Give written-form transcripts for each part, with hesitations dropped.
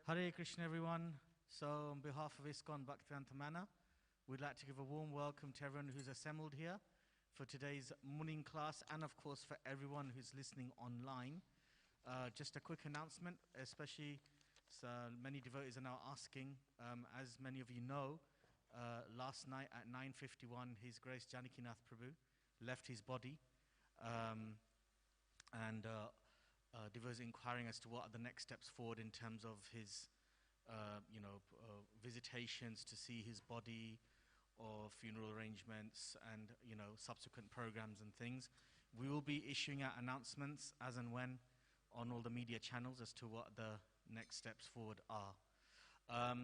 Hare Krishna, everyone. So, on behalf of ISKCON Bhaktivedanta Manor, we'd like to give a warm welcome to everyone who's assembled here for today's morning class, and of course for everyone who's listening online. Just a quick announcement, especially many devotees are now asking, as many of you know, last night at 9:51, His Grace Janakinath Prabhu left his body, and devotees inquiring as to what are the next steps forward in terms of his, visitations to see his body, or funeral arrangements, and subsequent programs and things. We will be issuing out announcements as and when on all the media channels as to what the next steps forward are.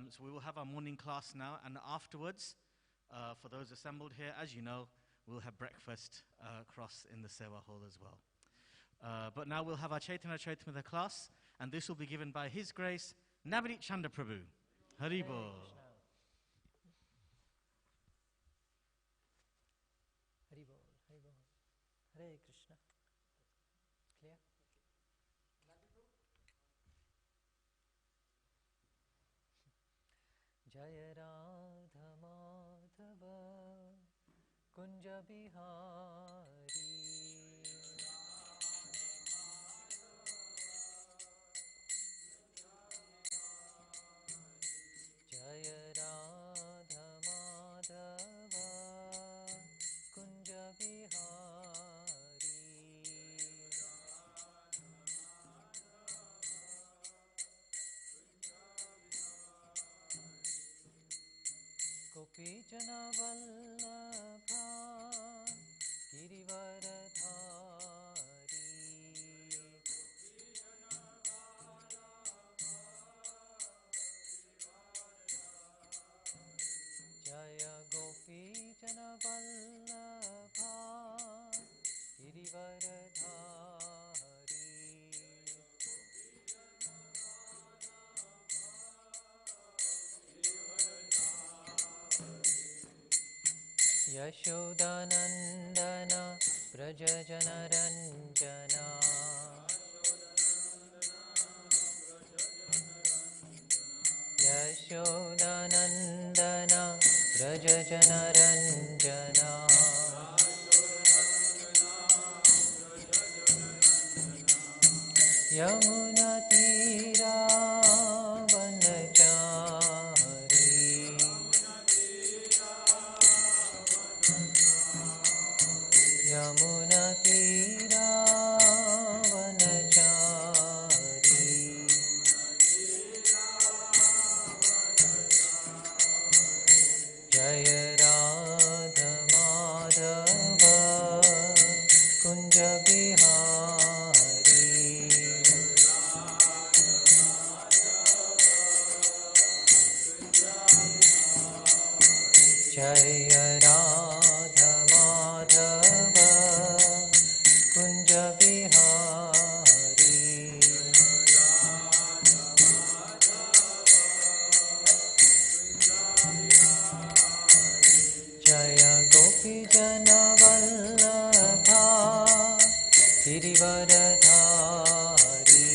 So we will have our morning class now, and afterwards, for those assembled here, as you know, we'll have breakfast across in the Sewa Hall as well. But now we'll have our Chaitanya Charitamrita class, and this will be given by His Grace Navadip Chandra Prabhu. Hari Bol. Hari Bol, Hari Bol. Hare Krishna. Clear? Jaya Radha Madhava Kunja Bihari Jaya Radha Madhava Kunja Bihari Gopi Jana Vallabha Girivaradhari Jaya Gopi Jana Vallabha Girivaradhari Yashodanandana Brajajana Ranjana Yashodanandana Brajajana Ranjana Yamuna Tira Vanachari Yamuna Tira Vanachari Jaya Radha Madhava Kunja Bihari Jaya Radha Madhava Kunja Bihari Jaya Gopi Jana Vallabha Girivaradhari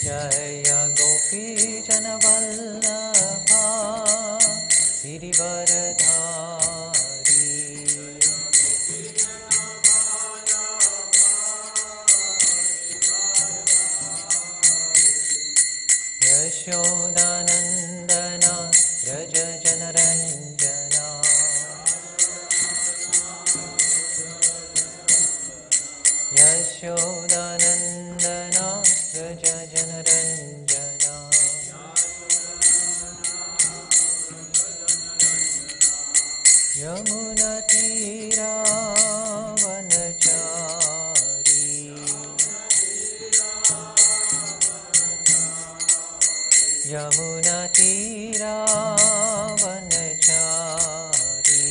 Jaya Gopi Jana Vallabha Girivaradhari Yashodanandana Brajajana Ranjana Yashodanandana Brajajana Ranjana Yamuna Tira Vanachari Yamuna Tira Vanachari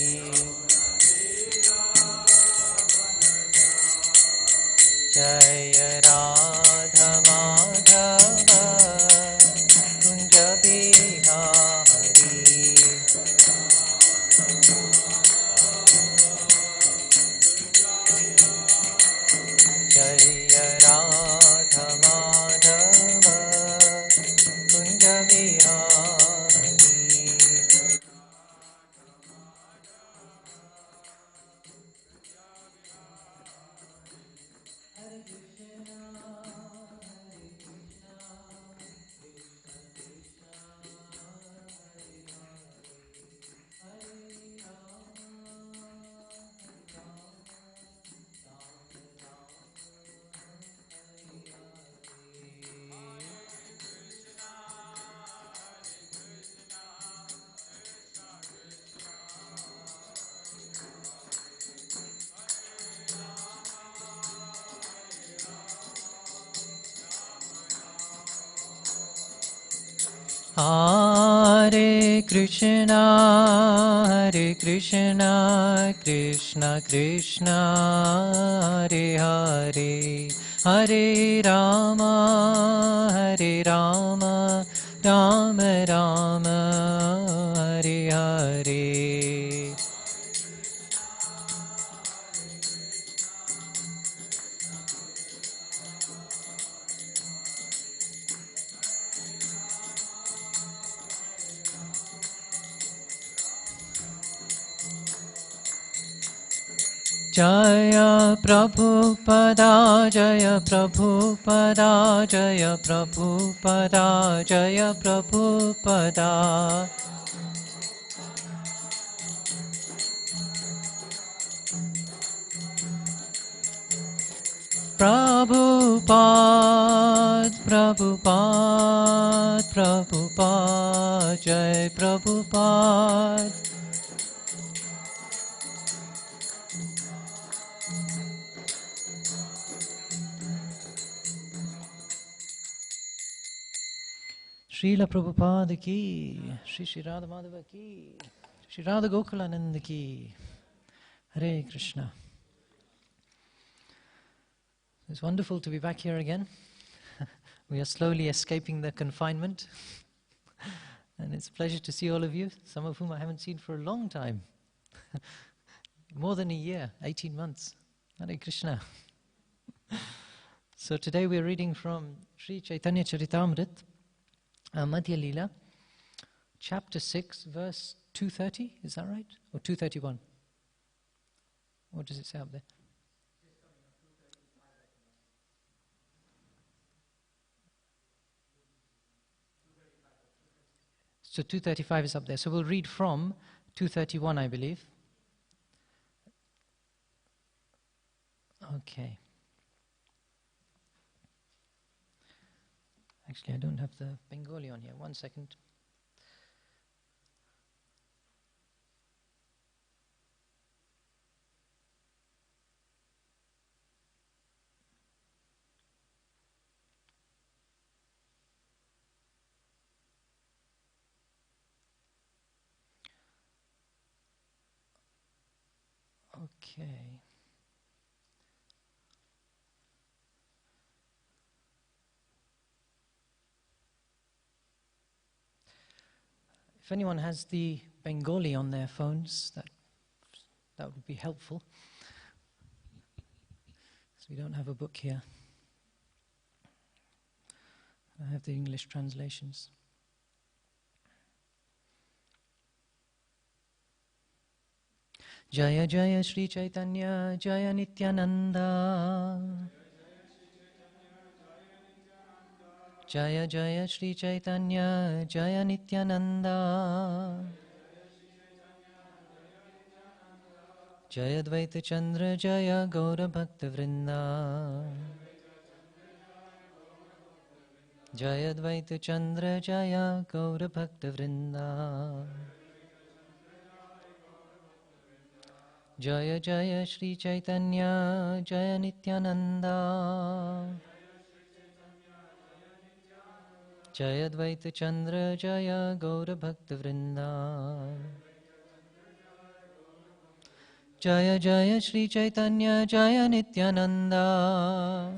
Jaya Radha Madhava Kunja Bihari Hare Krishna, Krishna Krishna, Hare Hare, Hare Rama, Rama Rama, Hare Hare. Jaya Prabhupada, Jaya Prabhupada, Jaya Prabhupada, Jaya Prabhupada. Prabhupada, Prabhupada, Prabhupada, Jai Prabhupada. Srila Prabhupada ki, Shri Radha Madhava ki, Shri Radha Gokulananda ki. Hare Krishna. It's wonderful to be back here again. We are slowly escaping the confinement. And it's a pleasure to see all of you, some of whom I haven't seen for a long time. More than a year, 18 months. Hare Krishna. So today we're reading from Sri Chaitanya Charitamrit, Madhya Leela, chapter 6, verse 230, is that right? Or 231? What does it say up there? So 235 is up there. So we'll read from 231, I believe. Okay. Actually, I don't have the Bengali on here. 1 second. Okay. If anyone has the Bengali on their phones, that would be helpful. So we don't have a book here. I have the English translations. Jaya Jaya Sri Chaitanya Jaya Nityananda. Jaya Jaya Sri Chaitanya Jaya Nityananda. Jaya Dvaita Chandra Jaya Gaura Bhakta Vrinda. Jaya Dvaita Chandra Jaya Gaura Bhakta Vrinda. Jaya Jaya Sri Chaitanya Jaya Nityananda. Jaya Dvaita Chandra Jaya Gaura Bhakta Vrinda. Jaya Jaya Sri Chaitanya Jaya Nityananda.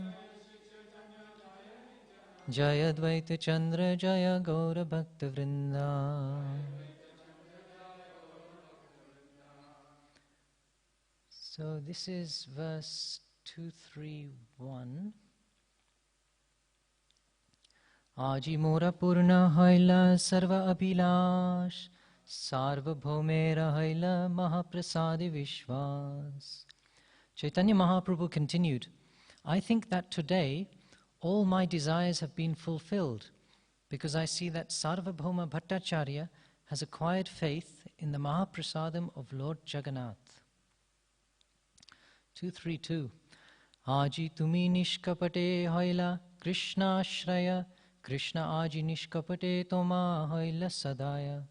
Jaya Dvaita Chandra Jaya Gaura Bhakta Vrinda. So this is verse 231. Aji mora purna haila sarva abhilash sarva bhaumera haila mahaprasadi vishwas. Chaitanya Mahaprabhu continued, I think that today all my desires have been fulfilled because I see that Sarvabhauma Bhattacharya has acquired faith in the Mahaprasadam of Lord Jagannath. 232. Aji tumi nishkapate haila Krishna Shraya Krishna aji nishkapate toma haila sadaya.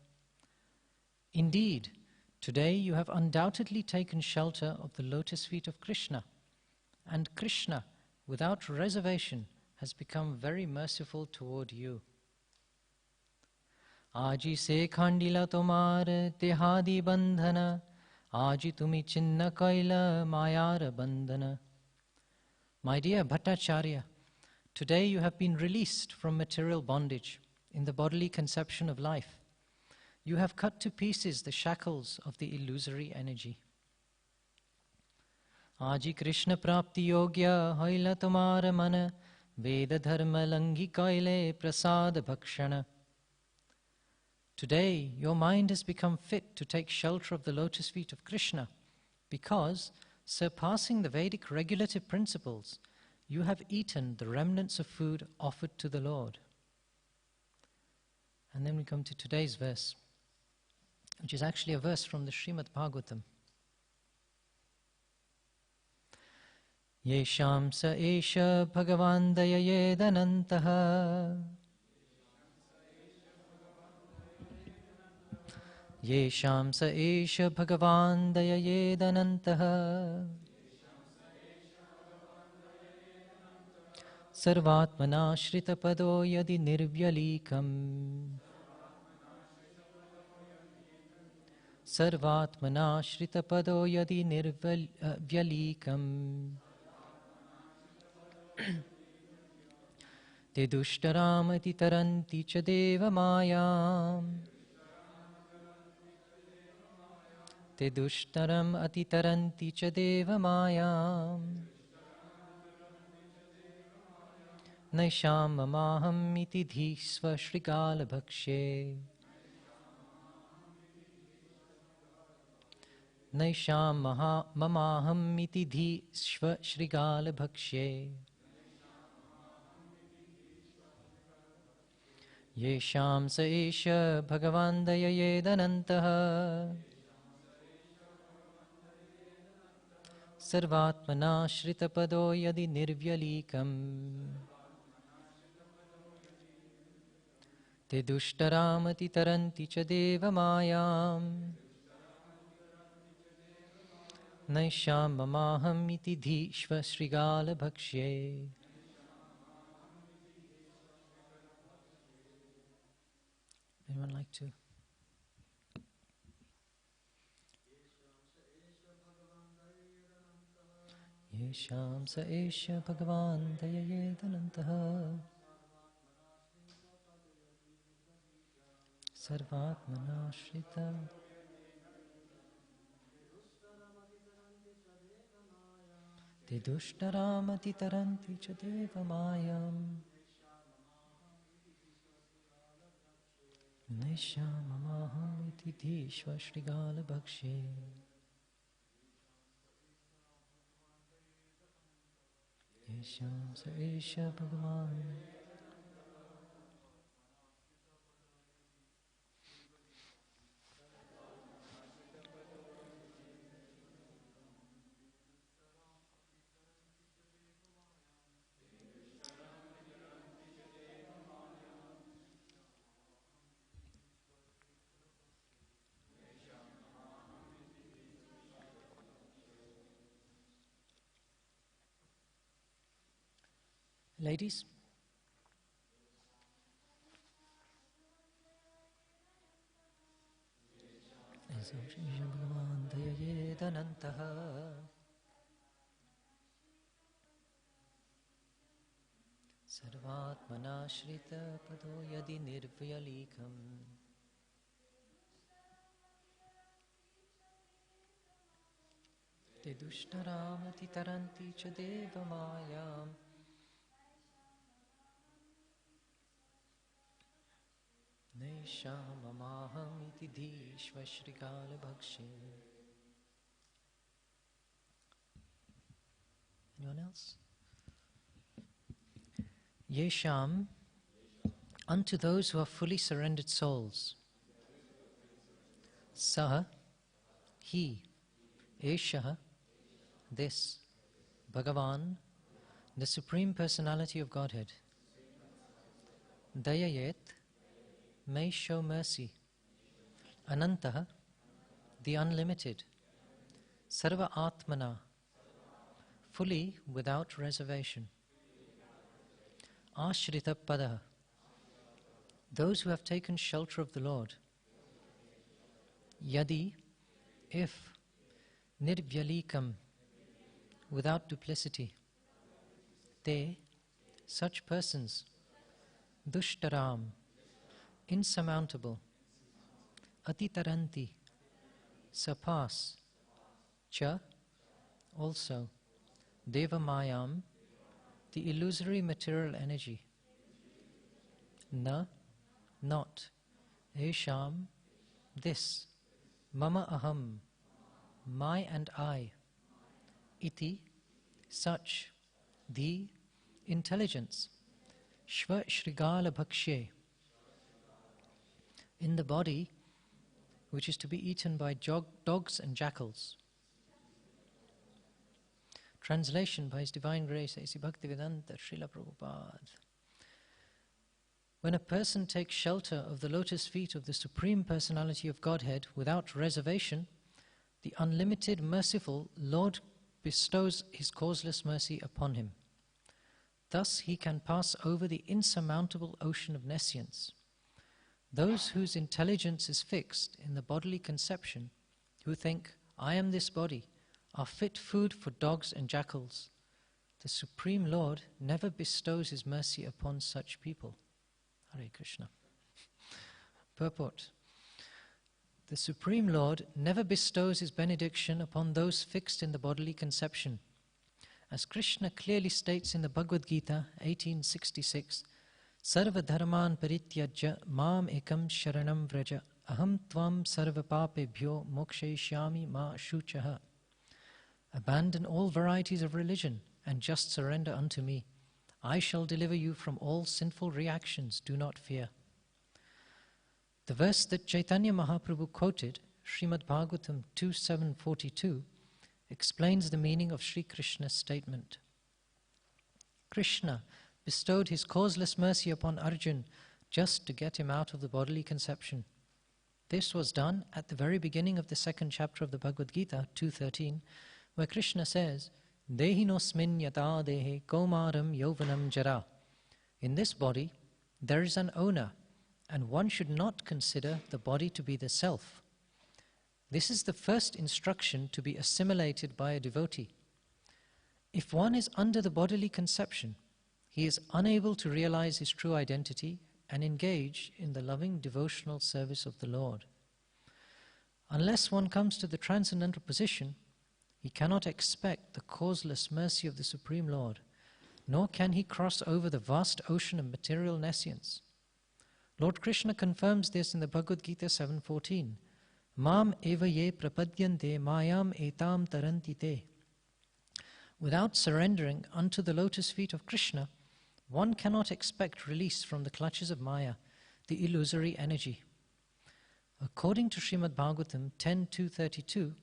Indeed, today you have undoubtedly taken shelter of the lotus feet of Krishna, and Krishna, without reservation, has become very merciful toward you. आजी से खांडिला तुम्हार तेहादि बंधन, आजी तुम्ही चिन्ह कैला मायार बंधन. My dear Bhattacharya, today you have been released from material bondage in the bodily conception of life. You have cut to pieces the shackles of the illusory energy. Aji Krishna prapti yogya haila tumara mana, Veda dharma langi kaile prasad bhakshana. Today your mind has become fit to take shelter of the lotus feet of Krishna, because, surpassing the Vedic regulative principles, you have eaten the remnants of food offered to the Lord. And then we come to today's verse, which is actually a verse from the Srimad Bhagavatam. Yesham sa esha bhagavan dayayedanantaha, Yesham sa esha bhagavan dayayedanantaha, Sarvatmana shrita pado yadi nirvyalikam, Sarvatmana shrita pado yadi nirvyalikam, Te dushtaram atitaranti cha deva mayam, Te dushtaram atitaranti cha deva mayam, Naisham mamaham iti dhisva shrigala bhakshe, Naisham mamaham iti dhisva shrigala bhakshe, Yesham sa esha bhagavan dayayedanantaha, Sarvatmana shrita pado yadi nirvyalikam, Te dushtaramati taranti cha deva mayam, Naisham mamaham iti dhishva shrigala bhakshe. Anyone like to? Yesham sa esha bhagavan dayayedanantaha, Sarvatmana shrita Te dushtaramati taranti cha deva mayam, Naisham iti dhishva shrigala bhakshe. Yesham sa esha bhagavan. Ladies, Sarvatmana shrita pado yadi nirvyalikam, Te dushtaramati taranti cha deva mayam, Naishamamaham iti dhishva shrigala bhakshe. Anyone else? Yesham, unto those who are fully surrendered souls. Saha, he, Eshaha, this, Bhagavan, the Supreme Personality of Godhead. Dayayet, may show mercy. Anantaha, the unlimited. Sarva Atmana, fully without reservation. Ashrita Padaha, those who have taken shelter of the Lord, yadi, if, nirbyalikam, without duplicity, te, such persons, dushtaram, insurmountable, atitaranti, surpass, cha, also, devamayam, the illusory material energy, na, not, esham, this, mama aham, my and I, iti, such, the, intelligence, shva shrigala bhakshe, in the body which is to be eaten by dogs and jackals. Translation by His Divine Grace, A.C. Bhaktivedanta Srila Prabhupada. When a person takes shelter of the lotus feet of the Supreme Personality of Godhead without reservation, the unlimited, merciful Lord bestows His causeless mercy upon him. Thus he can pass over the insurmountable ocean of nescience. Those whose intelligence is fixed in the bodily conception, who think, I am this body, are fit food for dogs and jackals. The Supreme Lord never bestows His mercy upon such people. Hare Krishna. Purport. The Supreme Lord never bestows His benediction upon those fixed in the bodily conception. As Krishna clearly states in the Bhagavad Gita 18:66, Sarva dharman parityajya mam ekam sharanam vraja aham tvam sarva papebhyo mokshayishyami ma shuchaha. Abandon all varieties of religion and just surrender unto me. I shall deliver you from all sinful reactions, do not fear. The verse that Chaitanya Mahaprabhu quoted, Srimad Bhagavatam 2.742, explains the meaning of Sri Krishna's statement. Krishna bestowed his causeless mercy upon Arjun just to get him out of the bodily conception. This was done at the very beginning of the second chapter of the Bhagavad Gita 2.13, where Krishna says, Dehinosmin yata dehe kaumaram yauvanam jara. In this body, there is an owner, and one should not consider the body to be the self. This is the first instruction to be assimilated by a devotee. If one is under the bodily conception, he is unable to realize his true identity and engage in the loving devotional service of the Lord. Unless one comes to the transcendental position, he cannot expect the causeless mercy of the Supreme Lord, nor can he cross over the vast ocean of material nescience. Lord Krishna confirms this in the Bhagavad Gita 7.14. Mam eva ye prapadyante mayam etam taranti te. Without surrendering unto the lotus feet of Krishna, one cannot expect release from the clutches of Maya, the illusory energy. According to Srimad Bhagavatam 10.232,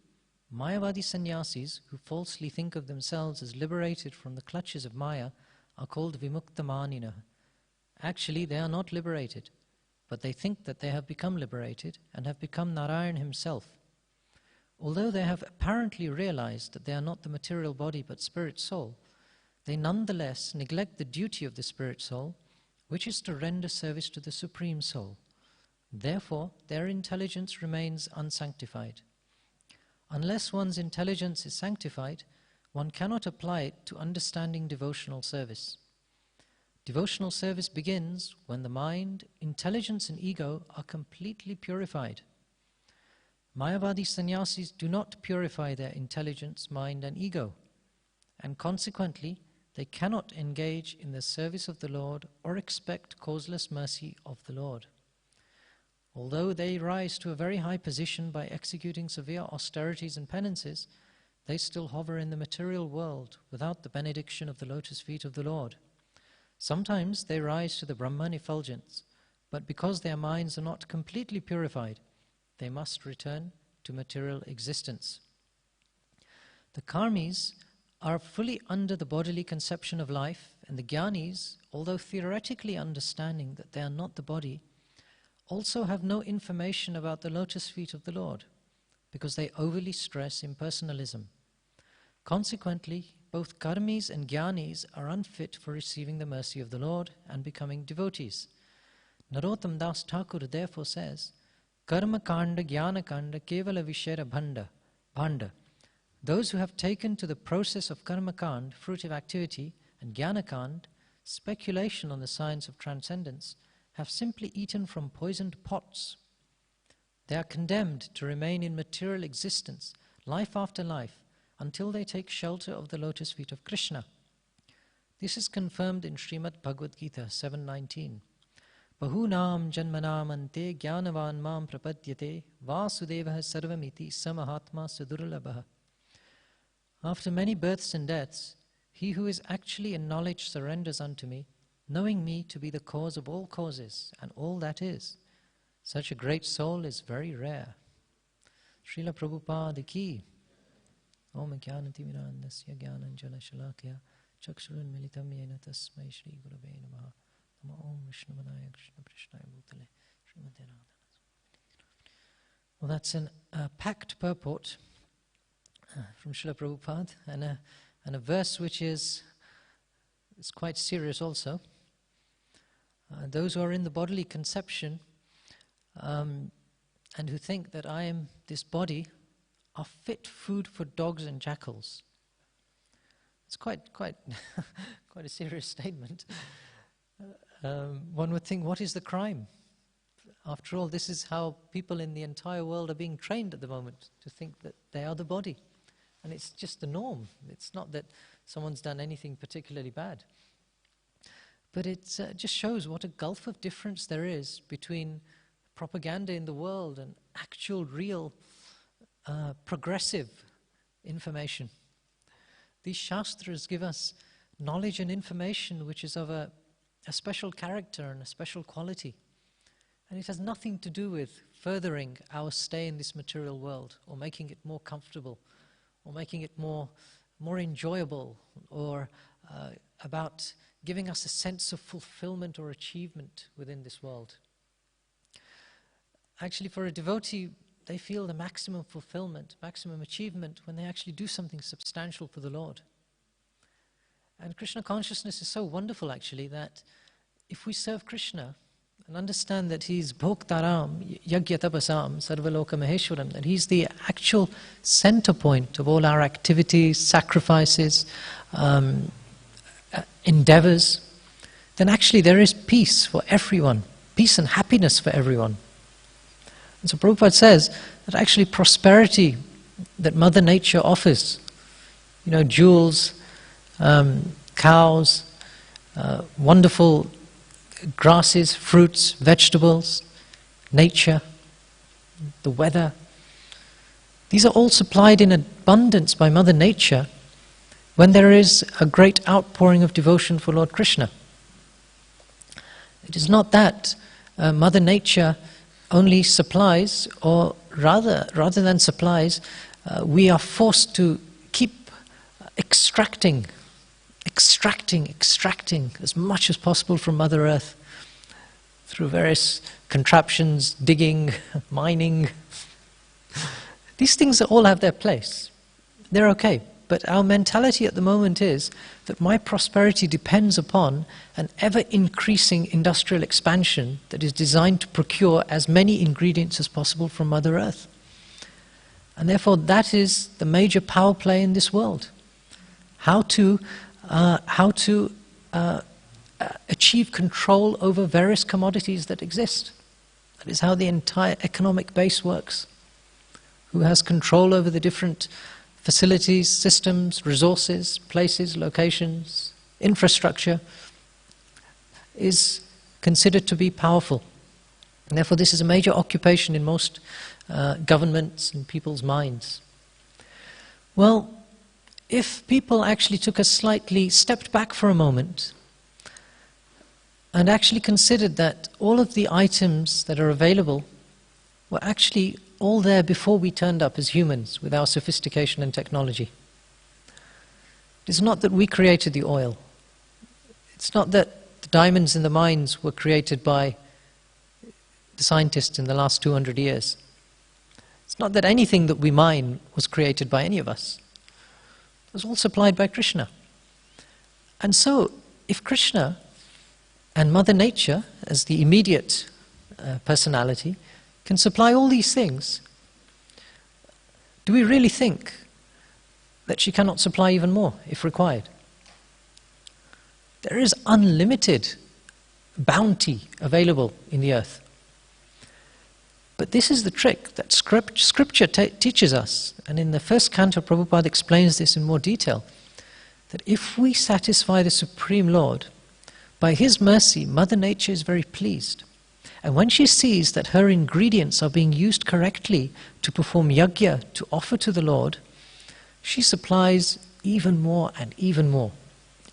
Mayavadi sannyasis who falsely think of themselves as liberated from the clutches of Maya are called vimuktamanina. Actually, they are not liberated, but they think that they have become liberated and have become Narayan himself. Although they have apparently realized that they are not the material body but spirit soul, they nonetheless neglect the duty of the spirit soul, which is to render service to the Supreme Soul. Therefore, their intelligence remains unsanctified. Unless one's intelligence is sanctified, one cannot apply it to understanding devotional service. Devotional service begins when the mind, intelligence and ego are completely purified. Mayavadi sannyasis do not purify their intelligence, mind and ego, and consequently they cannot engage in the service of the Lord or expect causeless mercy of the Lord. Although they rise to a very high position by executing severe austerities and penances, they still hover in the material world without the benediction of the lotus feet of the Lord. Sometimes they rise to the Brahman effulgence, but because their minds are not completely purified, they must return to material existence. The karmis are fully under the bodily conception of life, and the jnanis, although theoretically understanding that they are not the body, also have no information about the lotus feet of the Lord, because they overly stress impersonalism. Consequently, both karmis and jnanis are unfit for receiving the mercy of the Lord and becoming devotees. Narottam Das Thakur therefore says, Karma Kanda Jnana Kanda Kevala Vishera Bhanda. Those who have taken to the process of Karma Kand, fruitive activity, and Jnana Kand, speculation on the science of transcendence, have simply eaten from poisoned pots. They are condemned to remain in material existence, life after life, until they take shelter of the lotus feet of Krishna. This is confirmed in Srimad Bhagavad Gita 7.19. Bahunam janmanam ante jnanavan mam prapadyate vasudevah sarvamiti samahatma sudurlabha. After many births and deaths, he who is actually in knowledge surrenders unto me, knowing me to be the cause of all causes and all that is. Such a great soul is very rare. Srila Prabhupada ki. Om Jnanati Mirandasya Jnananjana Shalakya Chakshurun Militam Yena Tasmai Shri Gurave Namaha Nama Om Vishnu Manaya Krishna Prishnaya Bhutale Srimate Radha. Well, that's a packed purport from Srila Prabhupada, and a verse which is quite serious also. Those who are in the bodily conception and who think that I am this body are fit food for dogs and jackals. It's quite a serious statement. One would think, what is the crime? After all, this is how people in the entire world are being trained at the moment, to think that they are the body. And it's just the norm. It's not that someone's done anything particularly bad. But it just shows what a gulf of difference there is between propaganda in the world and actual, real, progressive information. These Shastras give us knowledge and information which is of a special character and a special quality. And it has nothing to do with furthering our stay in this material world, or making it more comfortable, or making it more enjoyable, or about giving us a sense of fulfillment or achievement within this world. Actually, for a devotee, they feel the maximum fulfillment, maximum achievement when they actually do something substantial for the Lord. And Krishna consciousness is so wonderful, actually, that if we serve Krishna and understand that He's Bhoktaram, Yagyatapasam, Sarvaloka Maheshwaram, that He's the actual center point of all our activities, sacrifices, endeavors, then actually there is peace for everyone, peace and happiness for everyone. And so Prabhupada says that actually prosperity that Mother Nature offers, jewels, cows, wonderful grasses, fruits, vegetables, nature, the weather, these are all supplied in abundance by Mother Nature when there is a great outpouring of devotion for Lord Krishna. It is not that Mother Nature only supplies, or rather than supplies, we are forced to keep extracting as much as possible from Mother Earth through various contraptions, digging, mining. These things all have their place. They're okay. But our mentality at the moment is that my prosperity depends upon an ever-increasing industrial expansion that is designed to procure as many ingredients as possible from Mother Earth. And therefore that is the major power play in this world. How to achieve control over various commodities that exist. That is how the entire economic base works. Who has control over the different facilities, systems, resources, places, locations, infrastructure, is considered to be powerful. And therefore this is a major occupation in most governments and people's minds. Well, if people actually stepped back for a moment and actually considered that all of the items that are available were actually all there before we turned up as humans with our sophistication and technology. It's not that we created the oil. It's not that the diamonds in the mines were created by the scientists in the last 200 years. It's not that anything that we mine was created by any of us. It was all supplied by Krishna. And so, if Krishna And Mother Nature, as the immediate personality, can supply all these things. Do we really think that she cannot supply even more if required? There is unlimited bounty available in the earth. But this is the trick that Scripture teaches us, and in the first canto Prabhupada explains this in more detail, that if we satisfy the Supreme Lord, by His mercy, Mother Nature is very pleased. And when she sees that her ingredients are being used correctly to perform yajna, to offer to the Lord, she supplies even more and even more,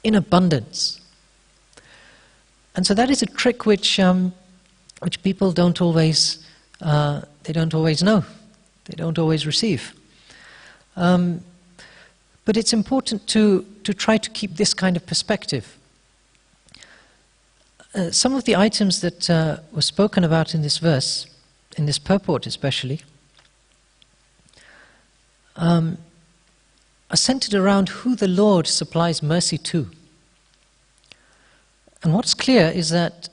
in abundance. And so that is a trick which people don't always know, they don't always receive. But it's important to try to keep this kind of perspective. Some of the items that were spoken about in this verse, in this purport especially, are centered around who the Lord supplies mercy to. And what's clear is that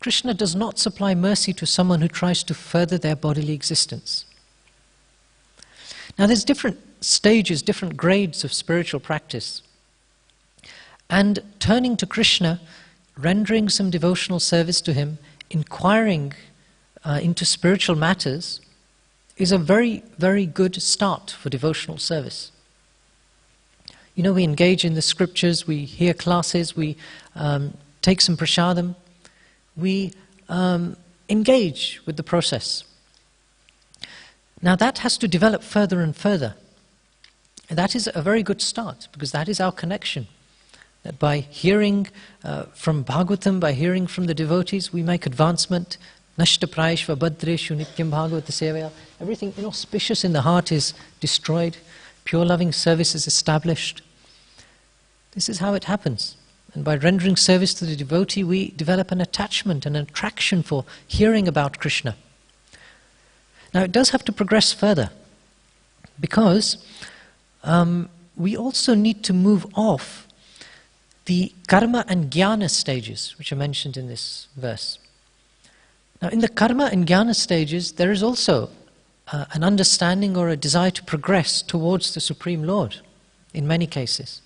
Krishna does not supply mercy to someone who tries to further their bodily existence. Now there's different stages, different grades of spiritual practice. And turning to Krishna, rendering some devotional service to Him, inquiring into spiritual matters, is a very, very good start for devotional service. You know, we engage in the scriptures, we hear classes, we take some prasadam, we engage with the process. Now that has to develop further and further. And that is a very good start, because that is our connection. That by hearing from Bhagavatam, by hearing from the devotees, we make advancement. Nashta prayeshva badreshu nityam bhagavata sevaya. Everything inauspicious in the heart is destroyed. Pure loving service is established. This is how it happens. And by rendering service to the devotee, we develop an attachment, an attraction for hearing about Krishna. Now it does have to progress further, because we also need to move off the karma and jnana stages, which are mentioned in this verse. Now in the karma and jnana stages, there is also an understanding or a desire to progress towards the Supreme Lord, in many cases.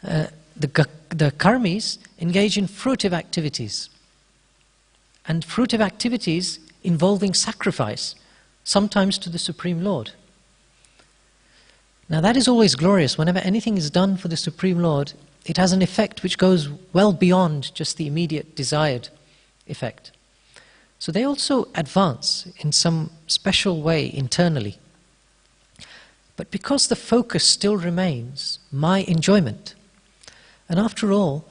The karmis engage in fruitive activities, and fruitive activities involving sacrifice, sometimes to the Supreme Lord. Now that is always glorious. Whenever anything is done for the Supreme Lord, it has an effect which goes well beyond just the immediate desired effect. So they also advance in some special way internally. But because the focus still remains my enjoyment, and after all,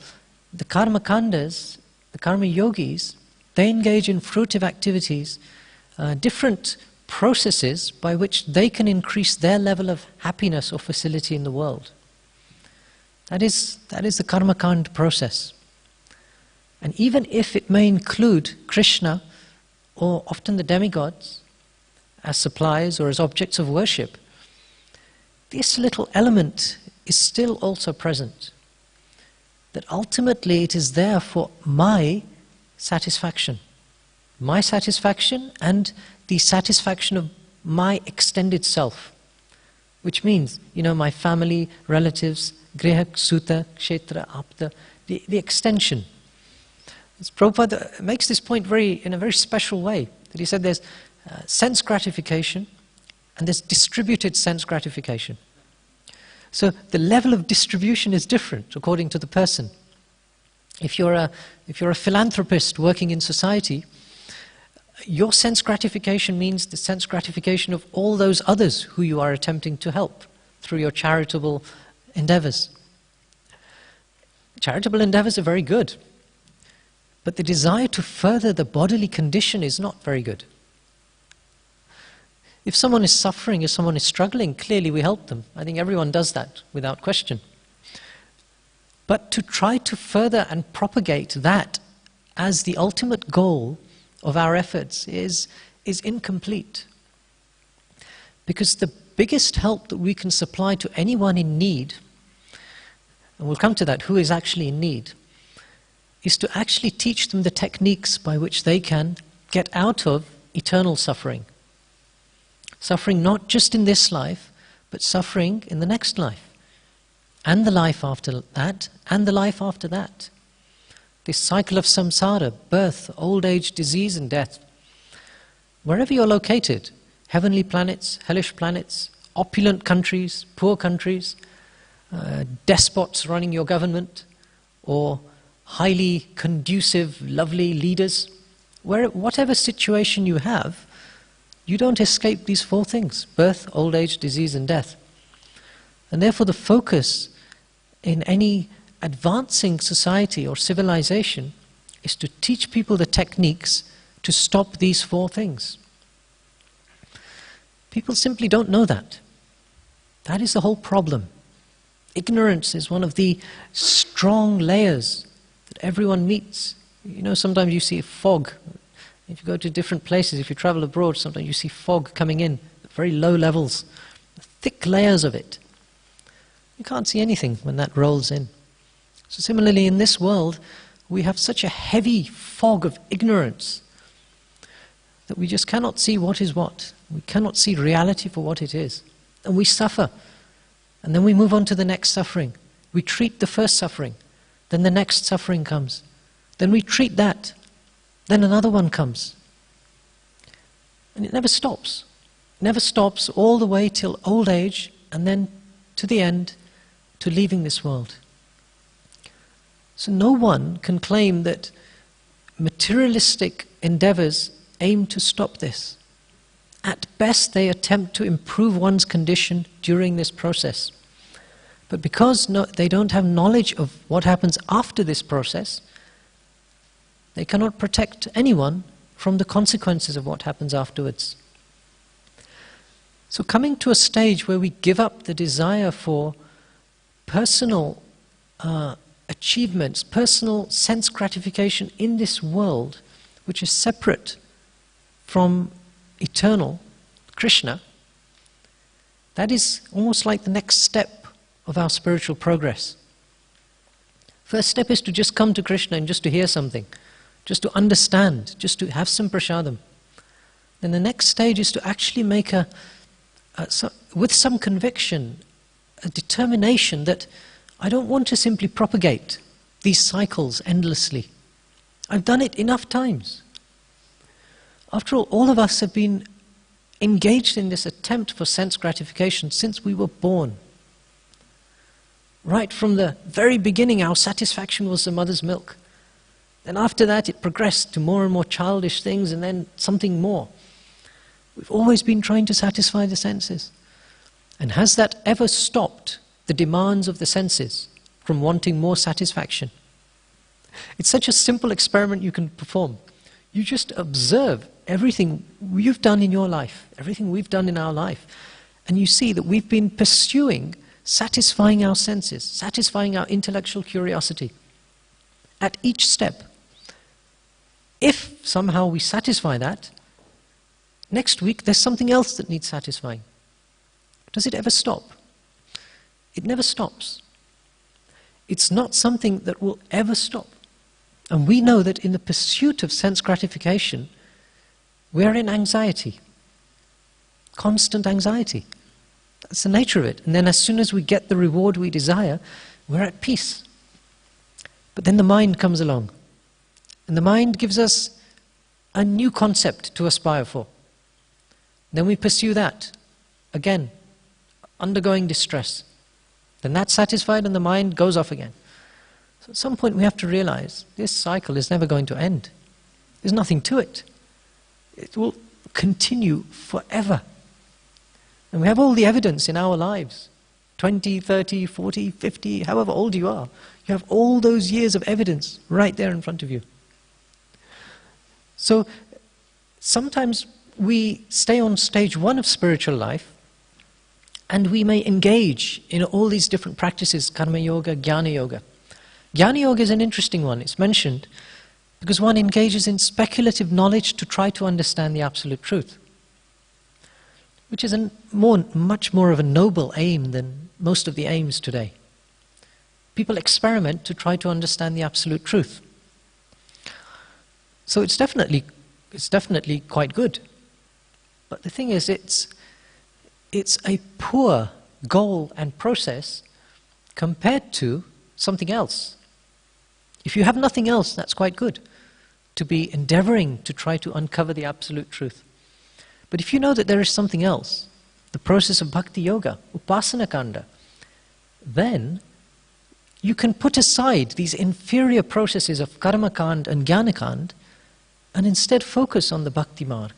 the karma kandas, the karma yogis, they engage in fruitive activities, different processes by which they can increase their level of happiness or facility in the world. That is the karma kand process. And even if it may include Krishna or often the demigods as suppliers or as objects of worship, this little element is still also present. That ultimately it is there for my satisfaction and the satisfaction of my extended self, which means, my family, relatives, griha, suta, kshetra, apta, the extension. As Prabhupada makes this point in a very special way, that he said there's sense gratification and there's distributed sense gratification. So the level of distribution is different according to the person. If you're a philanthropist working in society, your sense gratification means the sense gratification of all those others who you are attempting to help through your charitable endeavors. Charitable endeavors are very good, but the desire to further the bodily condition is not very good. If someone is suffering, if someone is struggling, clearly we help them. I think everyone does that without question. But to try to further and propagate that as the ultimate goal of our efforts is incomplete. Because the biggest help that we can supply to anyone in need, and we'll come to that, who is actually in need, is to actually teach them the techniques by which they can get out of eternal suffering. Suffering not just in this life, but suffering in the next life, and the life after that, and the life after that. This cycle of samsara, birth, old age, disease and death. Wherever you're located, heavenly planets, hellish planets, opulent countries, poor countries, despots running your government, or highly conducive, lovely leaders, whatever situation you have, you don't escape these four things: birth, old age, disease and death. And therefore the focus in any advancing society or civilization is to teach people the techniques to stop these four things. People simply don't know that. That is the whole problem. Ignorance is one of the strong layers that everyone meets. You know, sometimes you see fog. If you go to different places, if you travel abroad, sometimes you see fog coming in at very low levels, thick layers of it. You can't see anything when that rolls in. So similarly, in this world, we have such a heavy fog of ignorance that we just cannot see what is what. We cannot see reality for what it is. And we suffer. And then we move on to the next suffering. We treat the first suffering. Then the next suffering comes. Then we treat that. Then another one comes. And it never stops. It never stops all the way till old age, and then to the end, to leaving this world. So no one can claim that materialistic endeavors aim to stop this. At best, they attempt to improve one's condition during this process. But because they don't have knowledge of what happens after this process, they cannot protect anyone from the consequences of what happens afterwards. So coming to a stage where we give up the desire for personal achievements, personal sense gratification in this world, which is separate from eternal Krishna, that is almost like the next step of our spiritual progress. First step is to just come to Krishna and just to hear something, just to understand, just to have some prasadam. Then the next stage is to actually make with some conviction, a determination that I don't want to simply propagate these cycles endlessly. I've done it enough times. After all of us have been engaged in this attempt for sense gratification since we were born. Right from the very beginning, our satisfaction was the mother's milk. Then after that, it progressed to more and more childish things, and then something more. We've always been trying to satisfy the senses. And has that ever stopped the demands of the senses from wanting more satisfaction? It's such a simple experiment you can perform. You just observe everything you've done in your life, everything we've done in our life, and you see that we've been pursuing satisfying our senses, satisfying our intellectual curiosity at each step. If somehow we satisfy that, next week there's something else that needs satisfying. Does it ever stop? It never stops. It's not something that will ever stop. And we know that in the pursuit of sense gratification, we are in anxiety, constant anxiety. That's the nature of it. And then as soon as we get the reward we desire, we're at peace. But then the mind comes along. And the mind gives us a new concept to aspire for. Then we pursue that. Again, undergoing distress. Then that's satisfied and the mind goes off again. So at some point we have to realize this cycle is never going to end. There's nothing to it. It will continue forever. And we have all the evidence in our lives. 20, 30, 40, 50, however old you are. You have all those years of evidence right there in front of you. So sometimes we stay on stage one of spiritual life and we may engage in all these different practices, karma yoga, jnana yoga. Jnana yoga is an interesting one. It's mentioned because one engages in speculative knowledge to try to understand the absolute truth, which is much more of a noble aim than most of the aims today. People experiment to try to understand the absolute truth. So it's definitely quite good. But the thing is, it's a poor goal and process compared to something else. If you have nothing else, that's quite good, to be endeavoring to try to uncover the absolute truth. But if you know that there is something else, the process of bhakti yoga, upasana kanda, then you can put aside these inferior processes of karma kand and jnana kand and instead focus on the bhakti marg.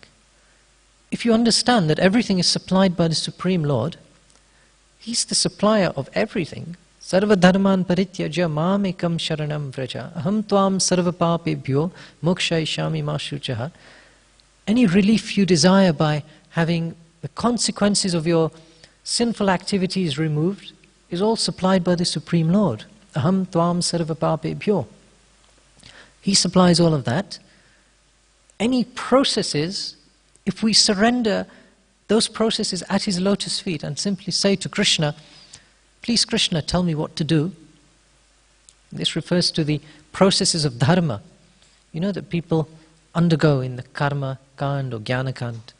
If you understand that everything is supplied by the Supreme Lord, He's the supplier of everything. Sarva dharman parityaja mamekam sharanam vraja aham tvam sarva papebhyo mokshayishami ma shuchaha. Any relief you desire by having the consequences of your sinful activities removed is all supplied by the Supreme Lord. Aham tvam sarva papebhyo. He supplies all of that. Any processes, if we surrender those processes at His lotus feet and simply say to Krishna, please Krishna, tell me what to do. This refers to the processes of dharma, you know, that people undergo in the karma kand or jnana kand.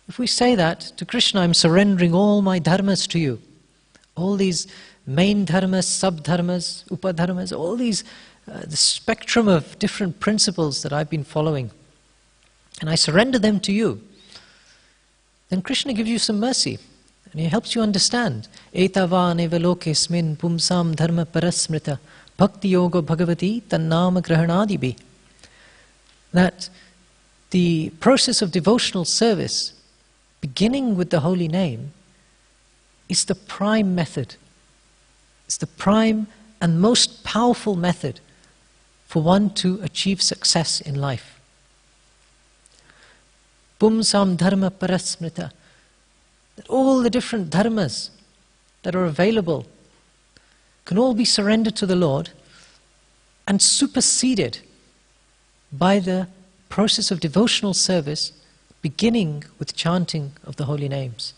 If we say that to Krishna, I'm surrendering all my dharmas to you, all these main dharmas, sub-dharmas, upadharmas, all these, the spectrum of different principles that I've been following, and I surrender them to you, then Krishna gives you some mercy, and He helps you understand. Etavan eva lokesmin pumsam dharma parasmrita bhakti yoga bhagavati tannama grahanadibi. That the process of devotional service, beginning with the holy name, is the prime method. It's the prime and most powerful method for one to achieve success in life. Pumsam dharma parasmrita. That all the different dharmas that are available can all be surrendered to the Lord and superseded by the process of devotional service, beginning with chanting of the holy names.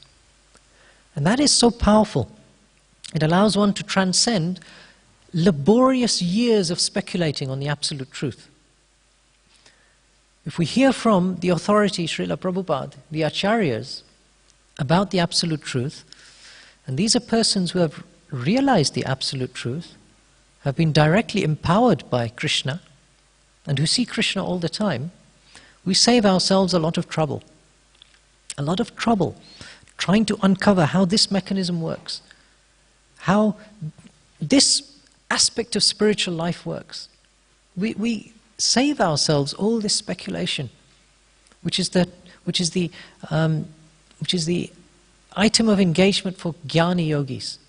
And that is so powerful. It allows one to transcend laborious years of speculating on the absolute truth. If we hear from the authority, Srila Prabhupada, the acharyas, about the absolute truth, and these are persons who have realized the absolute truth, have been directly empowered by Krishna, and who see Krishna all the time, we save ourselves a lot of trouble. A lot of trouble trying to uncover how this mechanism works, how this aspect of spiritual life works. We save ourselves all this speculation, which is the item of engagement for jnana yogis.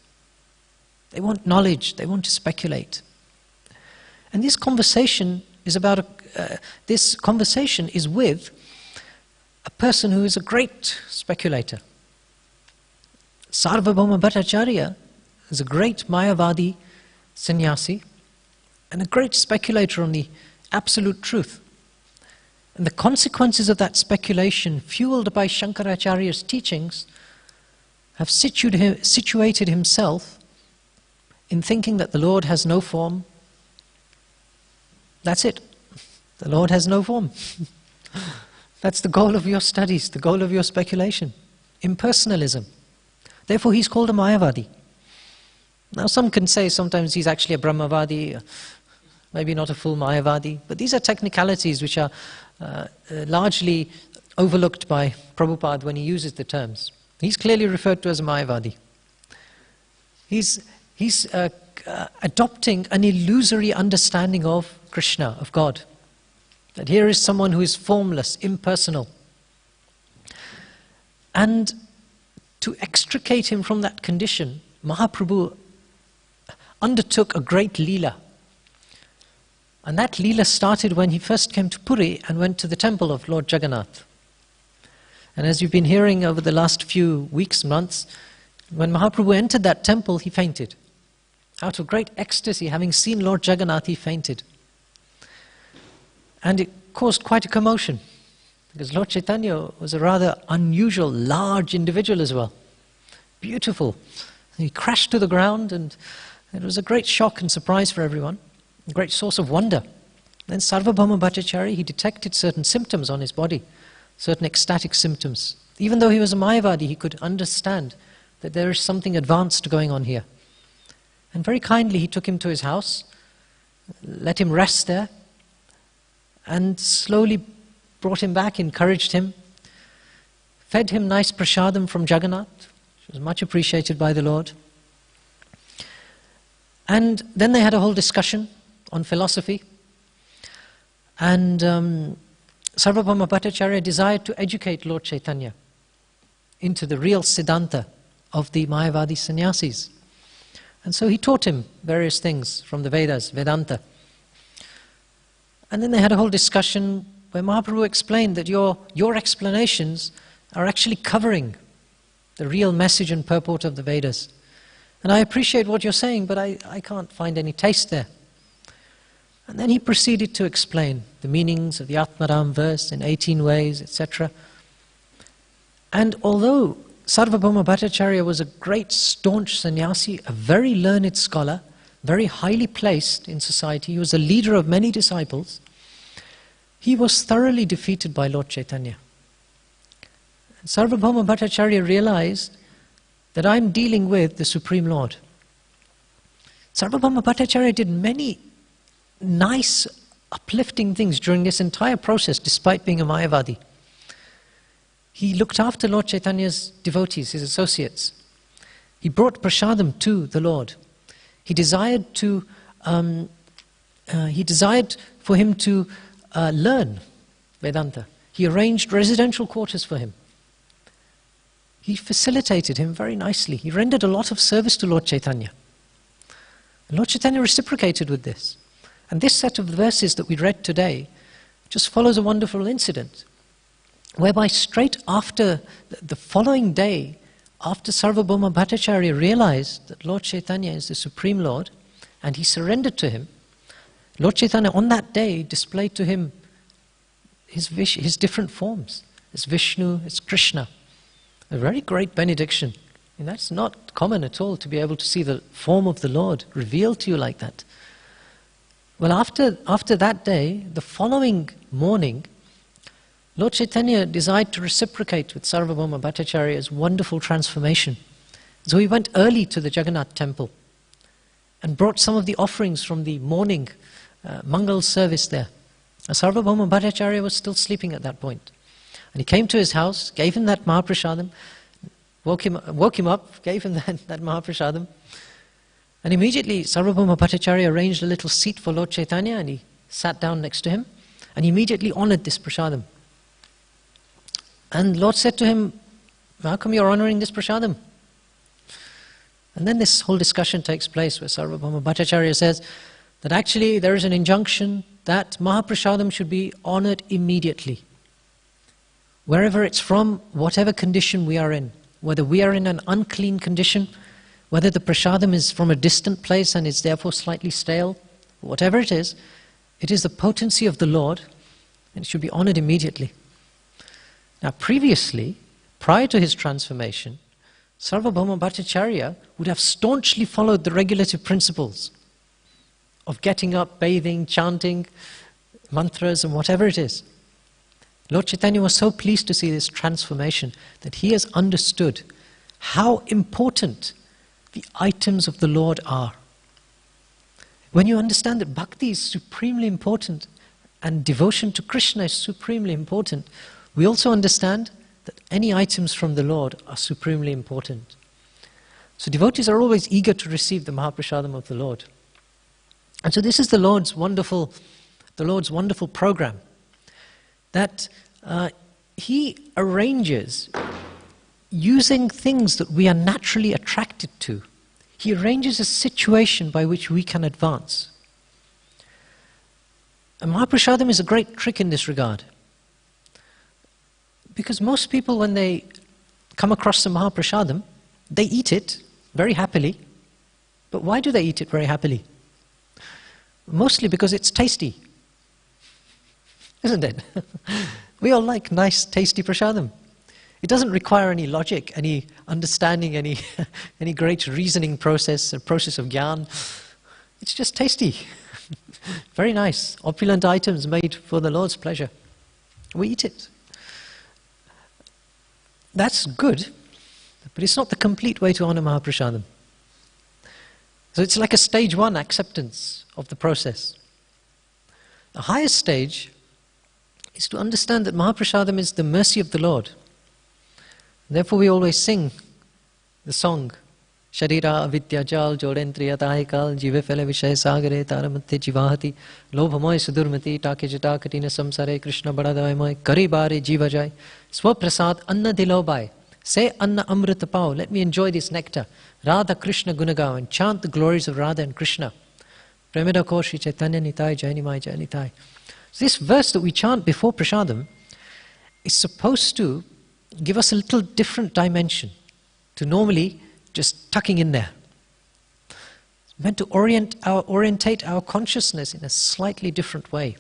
They want knowledge, they want to speculate. And this conversation is about with a person who is a great speculator. Sarvabhauma Bhattacharya is a great Mayavadi sannyasi and a great speculator on the absolute truth. And the consequences of that speculation, fueled by Shankaracharya's teachings, have situated himself in thinking that the Lord has no form. That's it. The Lord has no form. That's the goal of your studies, the goal of your speculation. Impersonalism. Therefore he's called a Mayavadi. Now some can say sometimes he's actually a Brahmavadi, maybe not a full Mayavadi, but these are technicalities which are largely overlooked by Prabhupada when he uses the terms. He's clearly referred to as a Mayavadi. He's adopting an illusory understanding of Krishna, of God. That here is someone who is formless, impersonal. And to extricate him from that condition, Mahaprabhu undertook a great leela. And that leela started when he first came to Puri and went to the temple of Lord Jagannath. And as you've been hearing over the last few weeks, months, when Mahaprabhu entered that temple, he fainted. Out of great ecstasy, having seen Lord Jagannath, he fainted. And it caused quite a commotion, because Lord Chaitanya was a rather unusual, large individual as well. Beautiful. He crashed to the ground, and it was a great shock and surprise for everyone, a great source of wonder. Then Sarvabhauma Bhattacharya, he detected certain symptoms on his body, certain ecstatic symptoms. Even though he was a Mayavadi, he could understand that there is something advanced going on here. And very kindly he took him to his house, let him rest there, and slowly brought him back, encouraged him, fed him nice prasadam from Jagannath, which was much appreciated by the Lord. And then they had a whole discussion on philosophy. And Sarvabhauma Bhattacharya desired to educate Lord Chaitanya into the real Siddhanta of the Mayavadi sannyasis. And so he taught him various things from the Vedas, Vedanta. And then they had a whole discussion where Mahaprabhu explained that your explanations are actually covering the real message and purport of the Vedas. And I appreciate what you're saying, but I can't find any taste there. And then he proceeded to explain the meanings of the Atmaram verse in 18 ways, etc. And although Sarvabhauma Bhattacharya was a great staunch sannyasi, a very learned scholar, very highly placed in society, he was a leader of many disciples, he was thoroughly defeated by Lord Chaitanya. And Sarvabhauma Bhattacharya realized that I'm dealing with the Supreme Lord. Sarvabhauma Bhattacharya did many nice, uplifting things during this entire process, despite being a Mayavadi. He looked after Lord Chaitanya's devotees, his associates. He brought prasadam to the Lord. He desired for him to learn Vedanta. He arranged residential quarters for him. He facilitated him very nicely. He rendered a lot of service to Lord Chaitanya. And Lord Chaitanya reciprocated with this. And this set of verses that we read today just follows a wonderful incident, whereby straight after, the following day, after Sarvabhauma Bhattacharya realized that Lord Chaitanya is the Supreme Lord, and he surrendered to him, Lord Chaitanya on that day displayed to him his different forms, as Vishnu, as Krishna. A very great benediction. And that's not common at all, to be able to see the form of the Lord revealed to you like that. Well, after that day, the following morning, Lord Chaitanya desired to reciprocate with Sarvabhauma Bhattacharya's wonderful transformation. So he went early to the Jagannath temple and brought some of the offerings from the morning Mangal service there. Sarvabhauma Bhattacharya was still sleeping at that point. And he came to his house, gave him that Mahaprasadam, woke him up, gave him that Mahaprasadam. And immediately Sarvabhauma Bhattacharya arranged a little seat for Lord Chaitanya, and he sat down next to him, and he immediately honored this prasadam. And Lord said to him, how come you're honoring this prasadam? And then this whole discussion takes place where Sarvabhauma Bhattacharya says that actually there is an injunction that Mahaprasadam should be honored immediately. Wherever it's from, whatever condition we are in, whether we are in an unclean condition, whether the prasadam is from a distant place and is therefore slightly stale, whatever it is the potency of the Lord, and it should be honored immediately. Now previously, prior to his transformation, Sarvabhauma Bhattacharya would have staunchly followed the regulative principles of getting up, bathing, chanting, mantras and whatever it is. Lord Chaitanya was so pleased to see this transformation that he has understood how important the items of the Lord are. When you understand that bhakti is supremely important and devotion to Krishna is supremely important, we also understand that any items from the Lord are supremely important. So devotees are always eager to receive the Mahaprasadam of the Lord. And so this is the Lord's wonderful program, that He arranges using things that we are naturally attracted to. He arranges a situation by which we can advance. And Mahaprasadam is a great trick in this regard. Because most people, when they come across the Mahaprasadam, they eat it very happily. But why do they eat it very happily? Mostly because it's tasty. Isn't it? We all like nice, tasty prasadam. It doesn't require any logic, any understanding, any great reasoning process, a process of gyan. It's just tasty. Very nice, opulent items made for the Lord's pleasure. We eat it. That's good, but it's not the complete way to honor Mahaprasadam. So it's like a stage one acceptance of the process. The highest stage is to understand that Mahaprasadam is the mercy of the Lord. Therefore we always sing the song, Sharira avidya jal jodentriya tahikal jive fele vishay sagare taramathe jivahati lobhamoy sudurmati take jata katina samsare Krishna badadaimoy karibare jiva jai swaprasad anna dilobai. Say anna amrita pao, let me enjoy this nectar. Radha Krishna gunagao, and chant the glories of Radha and Krishna. Premida koshi chaitanya nitai jainimai jainitai. So this verse that we chant before prasadam is supposed to give us a little different dimension to normally just tucking in there. It's meant to orientate our consciousness in a slightly different way.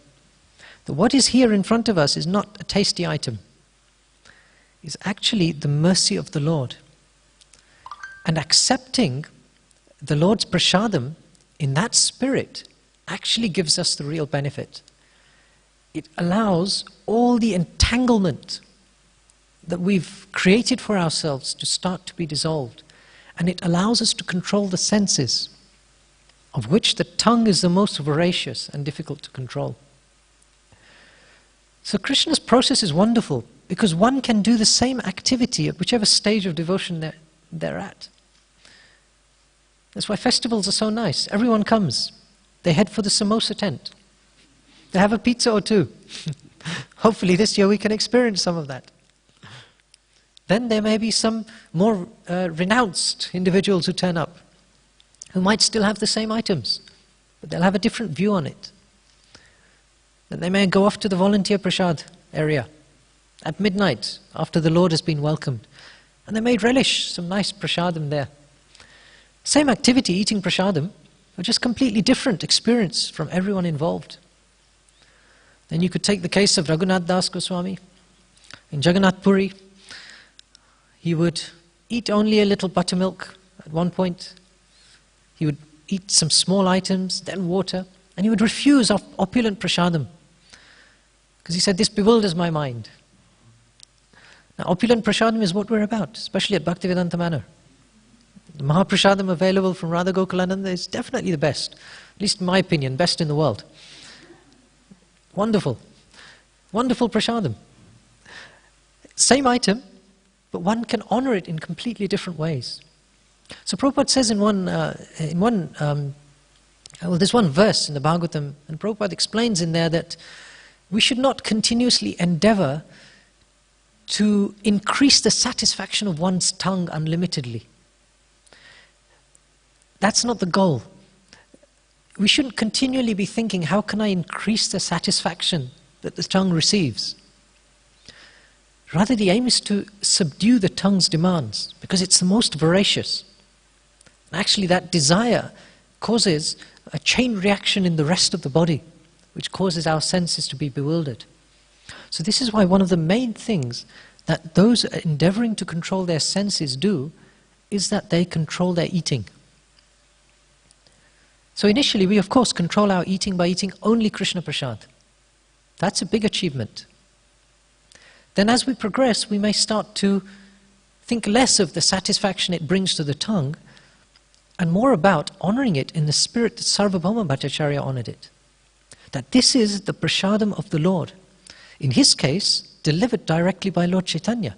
That what is here in front of us is not a tasty item. It's actually the mercy of the Lord. And accepting the Lord's prasadam in that spirit actually gives us the real benefit. It allows all the entanglement that we've created for ourselves to start to be dissolved. And it allows us to control the senses, of which the tongue is the most voracious and difficult to control. So Krishna's process is wonderful, because one can do the same activity at whichever stage of devotion they're at. That's why festivals are so nice. Everyone comes. They head for the samosa tent. They have a pizza or two. Hopefully this year we can experience some of that. Then there may be some more renounced individuals who turn up, who might still have the same items, but they'll have a different view on it. Then they may go off to the volunteer prasad area at midnight after the Lord has been welcomed, and they may relish some nice prasadam there. Same activity, eating prasadam, but just completely different experience from everyone involved. Then you could take the case of Raghunath Das Goswami in Jagannath Puri. He would eat only a little buttermilk at one point. He would eat some small items, then water, and he would refuse opulent prasadam because he said, this bewilders my mind. Now, opulent prasadam is what we're about, especially at Bhaktivedanta Manor. The Mahaprasadam available from Radha Gokulananda is definitely the best, at least in my opinion, best in the world. Wonderful. Wonderful prasadam. Same item, but one can honor it in completely different ways. So Prabhupada says there's one verse in the Bhagavatam, and Prabhupada explains in there that we should not continuously endeavor to increase the satisfaction of one's tongue unlimitedly. That's not the goal. We shouldn't continually be thinking, how can I increase the satisfaction that the tongue receives? Rather, the aim is to subdue the tongue's demands, because it's the most voracious. And actually, that desire causes a chain reaction in the rest of the body, which causes our senses to be bewildered. So this is why one of the main things that those endeavoring to control their senses do is that they control their eating. So initially, we of course control our eating by eating only Krishna Prasad. That's a big achievement. Then as we progress, we may start to think less of the satisfaction it brings to the tongue and more about honoring it in the spirit that Sarvabhauma Bhattacharya honored it. That this is the prasadam of the Lord. In his case, delivered directly by Lord Chaitanya.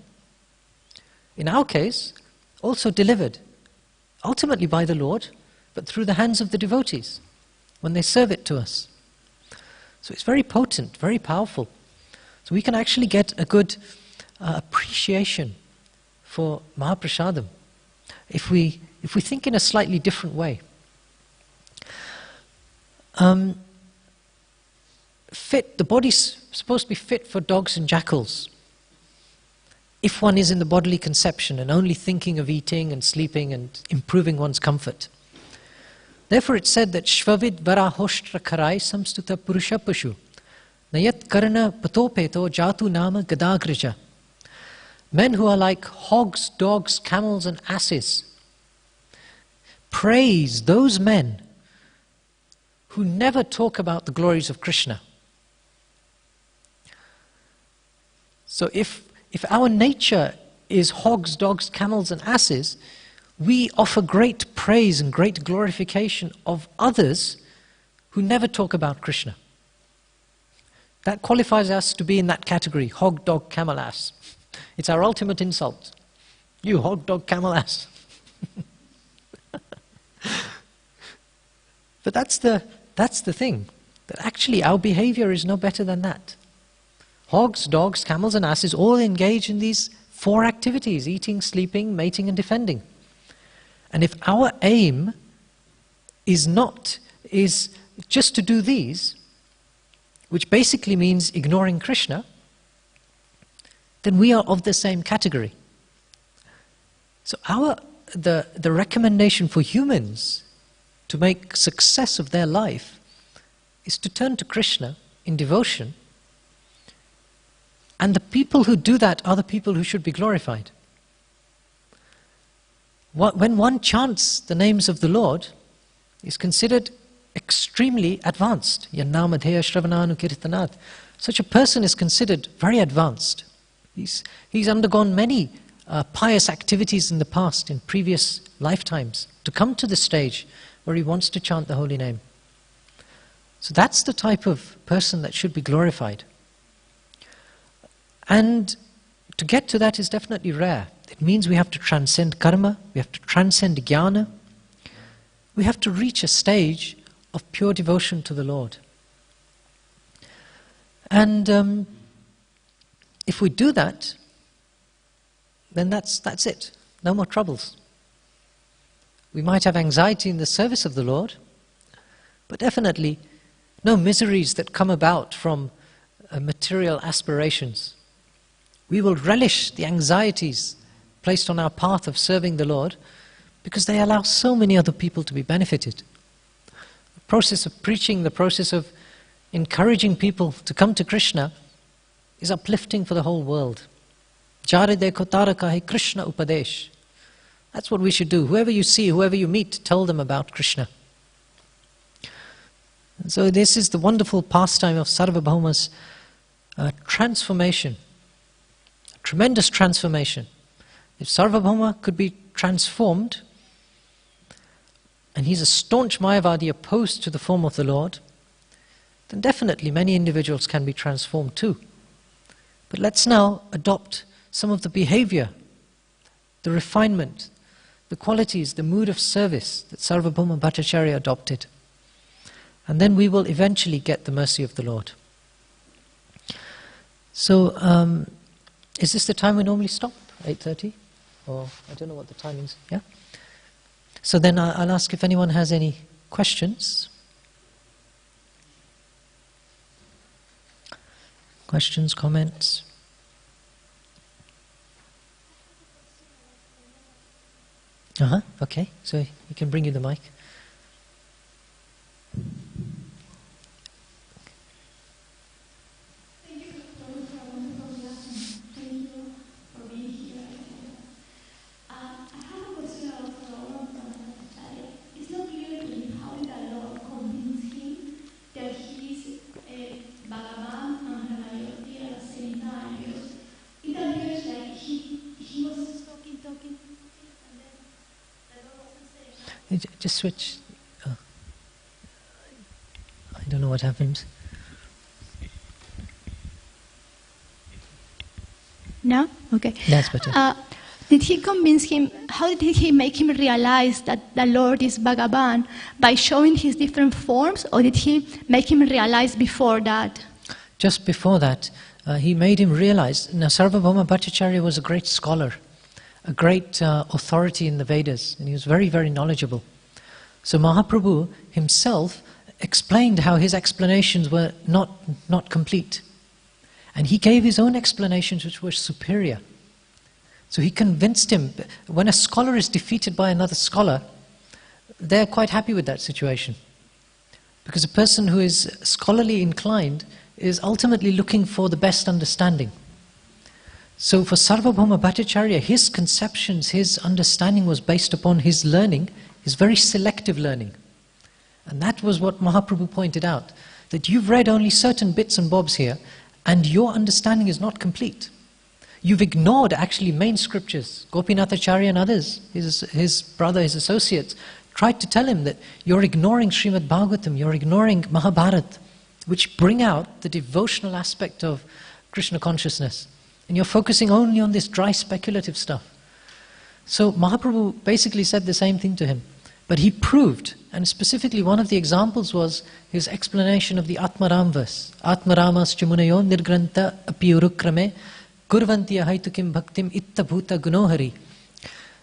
In our case, also delivered ultimately by the Lord, but through the hands of the devotees when they serve it to us. So it's very potent, very powerful. So we can actually get a good appreciation for Mahaprasadam if we think in a slightly different way. The body's supposed to be fit for dogs and jackals. If one is in the bodily conception and only thinking of eating and sleeping and improving one's comfort. Therefore it's said that Shvavid Varahostra Karai Samstuta Purusha Pashu Nayat Karana Patopeto Jatu Nama Gadagraja. Men who are like hogs, dogs, camels and asses. Praise those men who never talk about the glories of Krishna. So if our nature is hogs, dogs, camels and asses, we offer great praise and great glorification of others who never talk about Krishna. That qualifies us to be in that category, hog, dog, camel, ass. It's our ultimate insult. You hog, dog, camel, ass. But that's the thing, that actually our behavior is no better than that. Hogs, dogs, camels and asses all engage in these 4 activities: eating, sleeping, mating and defending. And if our aim is just to do these, which basically means ignoring Krishna, then we are of the same category. So the recommendation for humans to make success of their life is to turn to Krishna in devotion, and the people who do that are the people who should be glorified. When one chants the names of the Lord, is considered extremely advanced. Yannamadheya Shravananu Kirtanat. Such a person is considered very advanced. He's undergone many pious activities in the past, in previous lifetimes, to come to the stage where he wants to chant the holy name. So that's the type of person that should be glorified. And to get to that is definitely rare. It means we have to transcend karma, we have to transcend jnana, we have to reach a stage of pure devotion to the Lord. And if we do that, then that's it. No more troubles. We might have anxiety in the service of the Lord, but definitely no miseries that come about from material aspirations. We will relish the anxieties placed on our path of serving the Lord because they allow so many other people to be benefited. The process of preaching, the process of encouraging people to come to Krishna is uplifting for the whole world. Jare dekho taraka hai Krishna upadesh. That's what we should do. Whoever you see, whoever you meet, tell them about Krishna. And so this is the wonderful pastime of Sarvabhauma's transformation. A tremendous transformation. If Sarvabhauma could be transformed, and he's a staunch Mayavadi opposed to the form of the Lord, then definitely many individuals can be transformed too. But let's now adopt some of the behavior, the refinement, the qualities, the mood of service that Sarvabhauma Bhattacharya adopted. And then we will eventually get the mercy of the Lord. So, is this the time we normally stop? 8:30? Or I don't know what the timings. Yeah? So then I'll ask if anyone has any questions. Questions, comments? Okay, so he can bring you the mic. Thank you for a wonderful lesson. Thank you for being here. I have a question also. It's not clear to me how did the Lord convince him that he's Bhagavan and Ramayoti at the same time? Because it appears like he was talking, and then the Lord wasn't saying. Just switch. I don't know what happened. No? Okay. That's better. Did he convince him, how did he make him realize that the Lord is Bhagavan? By showing his different forms, or did he make him realize before that? Just before that, he made him realize. Now, Sarvabhauma Bhattacharya was a great scholar, a great authority in the Vedas, and he was very, very knowledgeable. So Mahaprabhu himself explained how his explanations were not complete. And he gave his own explanations which were superior. So he convinced him. When a scholar is defeated by another scholar, they're quite happy with that situation. Because a person who is scholarly inclined is ultimately looking for the best understanding. So for Sarvabhauma Bhattacharya, his conceptions, his understanding was based upon his learning, his very selective learning. And that was what Mahaprabhu pointed out, that you've read only certain bits and bobs here, and your understanding is not complete. You've ignored actually main scriptures. Gopinathacharya and others, his brother, his associates, tried to tell him that you're ignoring Srimad Bhagavatam, you're ignoring Mahabharata, which bring out the devotional aspect of Krishna consciousness. And you're focusing only on this dry speculative stuff. So Mahaprabhu basically said the same thing to him. But he proved, and specifically one of the examples was his explanation of the Atmaram verse. Atmaramas chumunayo nirgranta apiurukrame kurvantiya haitukim bhaktim itta bhuta gunohari.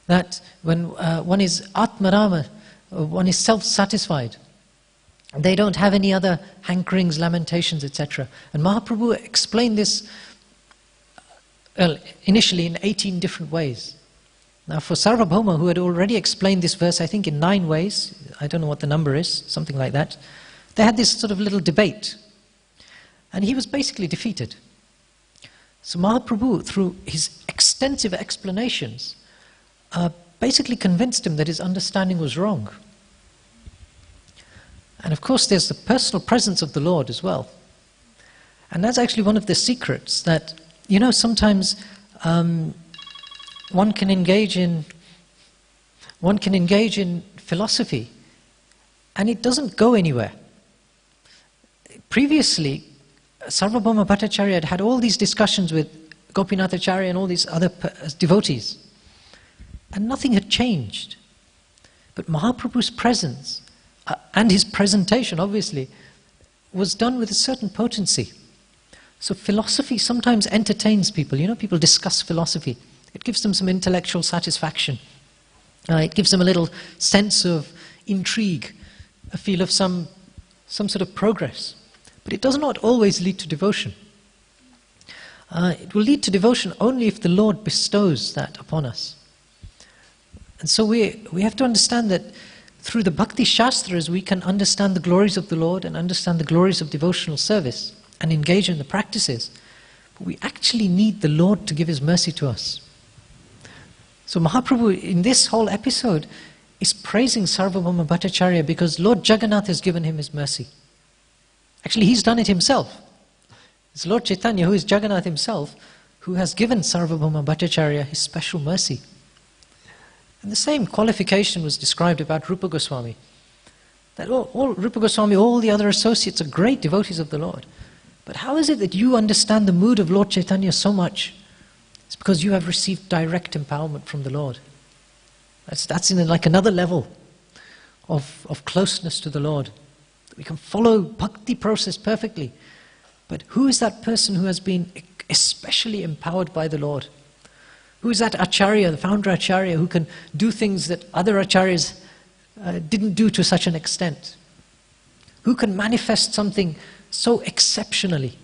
That when one is Atmarama, one is self-satisfied. They don't have any other hankerings, lamentations, etc. And Mahaprabhu explained this initially in 18 different ways. Now for Sarvabhauma, who had already explained this verse, I think in 9 ways, I don't know what the number is, something like that, they had this sort of little debate. And he was basically defeated. So Mahaprabhu, through his extensive explanations, basically convinced him that his understanding was wrong. And of course there's the personal presence of the Lord as well. And that's actually one of the secrets that, you know, sometimes one can engage in philosophy and it doesn't go anywhere. Previously, Sarvabhauma Bhattacharya had had all these discussions with Gopinathacharya and all these other devotees, and nothing had changed. But Mahaprabhu's presence and his presentation, obviously, was done with a certain potency. So philosophy sometimes entertains people. You know, people discuss philosophy. It gives them some intellectual satisfaction. It gives them a little sense of intrigue, a feel of some sort of progress. But it does not always lead to devotion. It will lead to devotion only if the Lord bestows that upon us. And so we have to understand that through the Bhakti Shastras we can understand the glories of the Lord and understand the glories of devotional service and engage in the practices. But we actually need the Lord to give His mercy to us. So Mahaprabhu in this whole episode is praising Sarvabhauma Bhattacharya because Lord Jagannath has given him His mercy. Actually, he's done it himself. It's Lord Chaitanya, who is Jagannath himself, who has given Sarvabhauma Bhattacharya his special mercy. And the same qualification was described about Rupa Goswami. That all Rupa Goswami, all the other associates are great devotees of the Lord. But how is it that you understand the mood of Lord Chaitanya so much? It's because you have received direct empowerment from the Lord. That's in like another level of closeness to the Lord. We can follow bhakti process perfectly. But who is that person who has been especially empowered by the Lord? Who is that acharya, the founder acharya, who can do things that other acharyas didn't do to such an extent? Who can manifest something so exceptionally?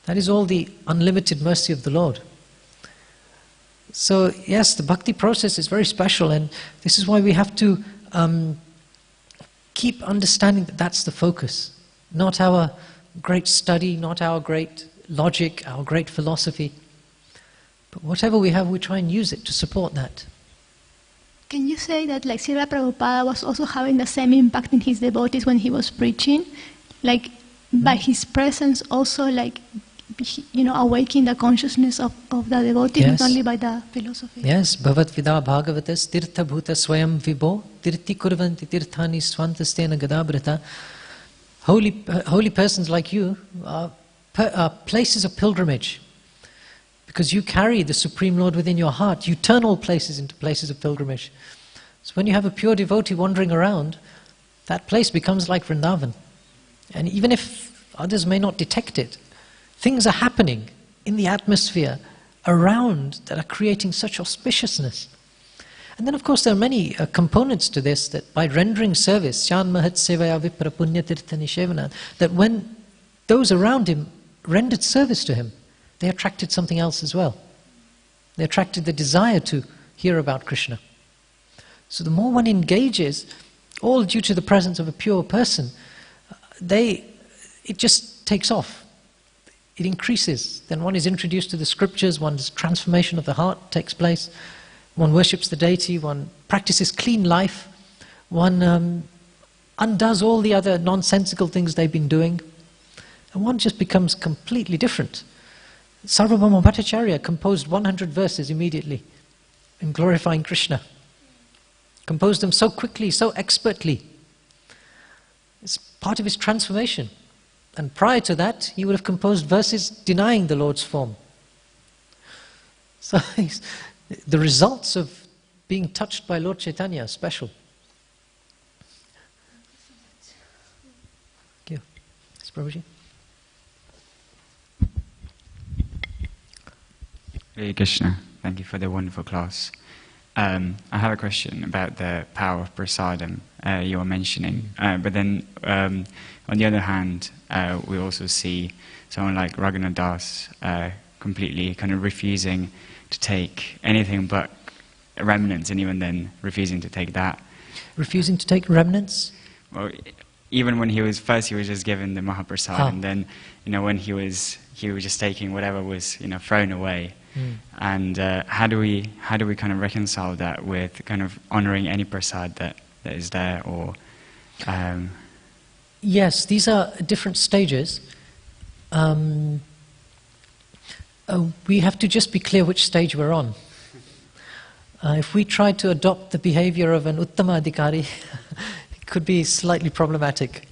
That is all the unlimited mercy of the Lord. So yes, the bhakti process is very special, and this is why we have to keep understanding that that's the focus. Not our great study, not our great logic, our great philosophy. But whatever we have, we try and use it to support that. Can you say that like Srila Prabhupada was also having the same impact in his devotees when he was preaching? Like by his presence also like, you know, awakening the consciousness of the devotee, Yes. not only by the philosophy? Yes, bhavat vida bhagavatas tirtha bhuta swayam vibho tirti kurvanti tirthani swantastena gadabrata. Holy persons like you are places of pilgrimage. Because you carry the Supreme Lord within your heart, you turn all places into places of pilgrimage. So when you have a pure devotee wandering around, that place becomes like Vrindavan. And even if others may not detect it, things are happening in the atmosphere around that are creating such auspiciousness. And then of course there are many components to this, that by rendering service, Syan Mahat Sevaya Vipra Punya Tirtha Nishevana, that when those around him rendered service to him, they attracted something else as well. They attracted the desire to hear about Krishna. So the more one engages, all due to the presence of a pure person, it just takes off. It increases. Then one is introduced to the scriptures, one's transformation of the heart takes place, one worships the deity, one practices clean life, one undoes all the other nonsensical things they've been doing, and one just becomes completely different. Sarvabhauma Bhattacharya composed 100 verses immediately in glorifying Krishna. Composed them so quickly, so expertly. It's part of his transformation. And prior to that, he would have composed verses denying the Lord's form. So the results of being touched by Lord Chaitanya are special. Thank you. Yes, Prabhuji. Hare Krishna, thank you for the wonderful class. I have a question about the power of prasadam you were mentioning. But then, on the other hand, we also see someone like Raghunath Das completely kind of refusing to take anything but remnants, and even then refusing to take that. Refusing to take remnants? Well, even when he was just given the Mahaprasad, and then, when he was just taking whatever was, thrown away. And how do we kind of reconcile that with kind of honoring any prasad that is there, or? Yes, these are different stages. We have to just be clear which stage we're on. If we try to adopt the behavior of an Uttama Adhikari, it could be slightly problematic.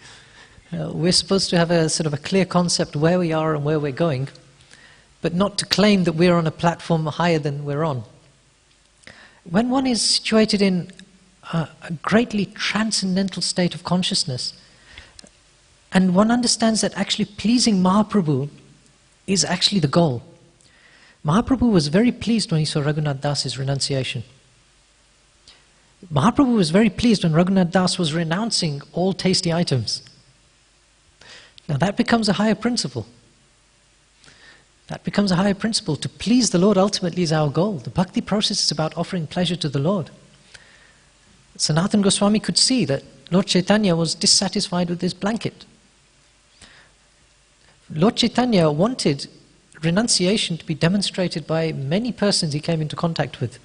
We're supposed to have a sort of a clear concept where we are and where we're going, but not to claim that we're on a platform higher than we're on. When one is situated in a greatly transcendental state of consciousness, and one understands that actually pleasing Mahaprabhu is actually the goal. Mahaprabhu was very pleased when he saw Raghunath Das's renunciation. Mahaprabhu was very pleased when Raghunath Das was renouncing all tasty items. Now that becomes a higher principle. That becomes a higher principle. To please the Lord ultimately is our goal. The bhakti process is about offering pleasure to the Lord. Sanatana Goswami could see that Lord Chaitanya was dissatisfied with his blanket. Lord Chaitanya wanted renunciation to be demonstrated by many persons he came into contact with.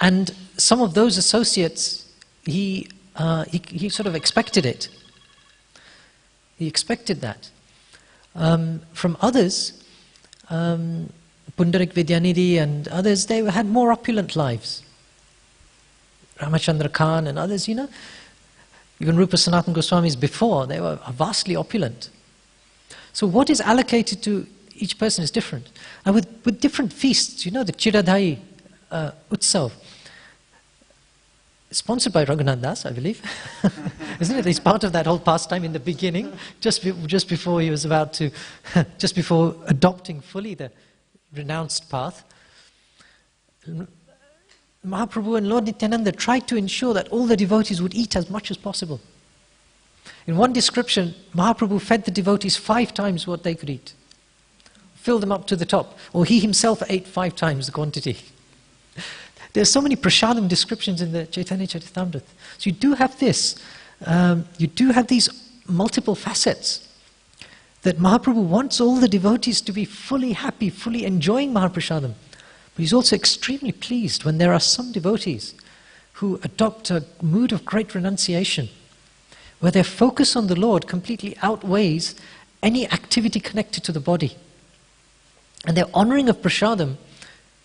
And some of those associates, he sort of expected it. He expected that. From others, Pundarik Vidyanidhi and others, they had more opulent lives. Ramachandra Khan and others, even Rupa Sanatana Goswamis before, they were vastly opulent. So what is allocated to each person is different. And with different feasts, the Chiradhai Utsav, sponsored by Raghunath Das, I believe. Isn't it? He's part of that whole pastime in the beginning, just before he was about to, just before adopting fully the renounced path. Mahaprabhu and Lord Nityananda tried to ensure that all the devotees would eat as much as possible. In one description, Mahaprabhu fed the devotees 5 times what they could eat. Filled them up to the top. Or he himself ate 5 times the quantity. There are so many prasadam descriptions in the Chaitanya Charitamrita. So you do have this. You do have these multiple facets. That Mahaprabhu wants all the devotees to be fully happy, fully enjoying Mahaprasadam. But he's also extremely pleased when there are some devotees who adopt a mood of great renunciation, where their focus on the Lord completely outweighs any activity connected to the body. And their honoring of prasadam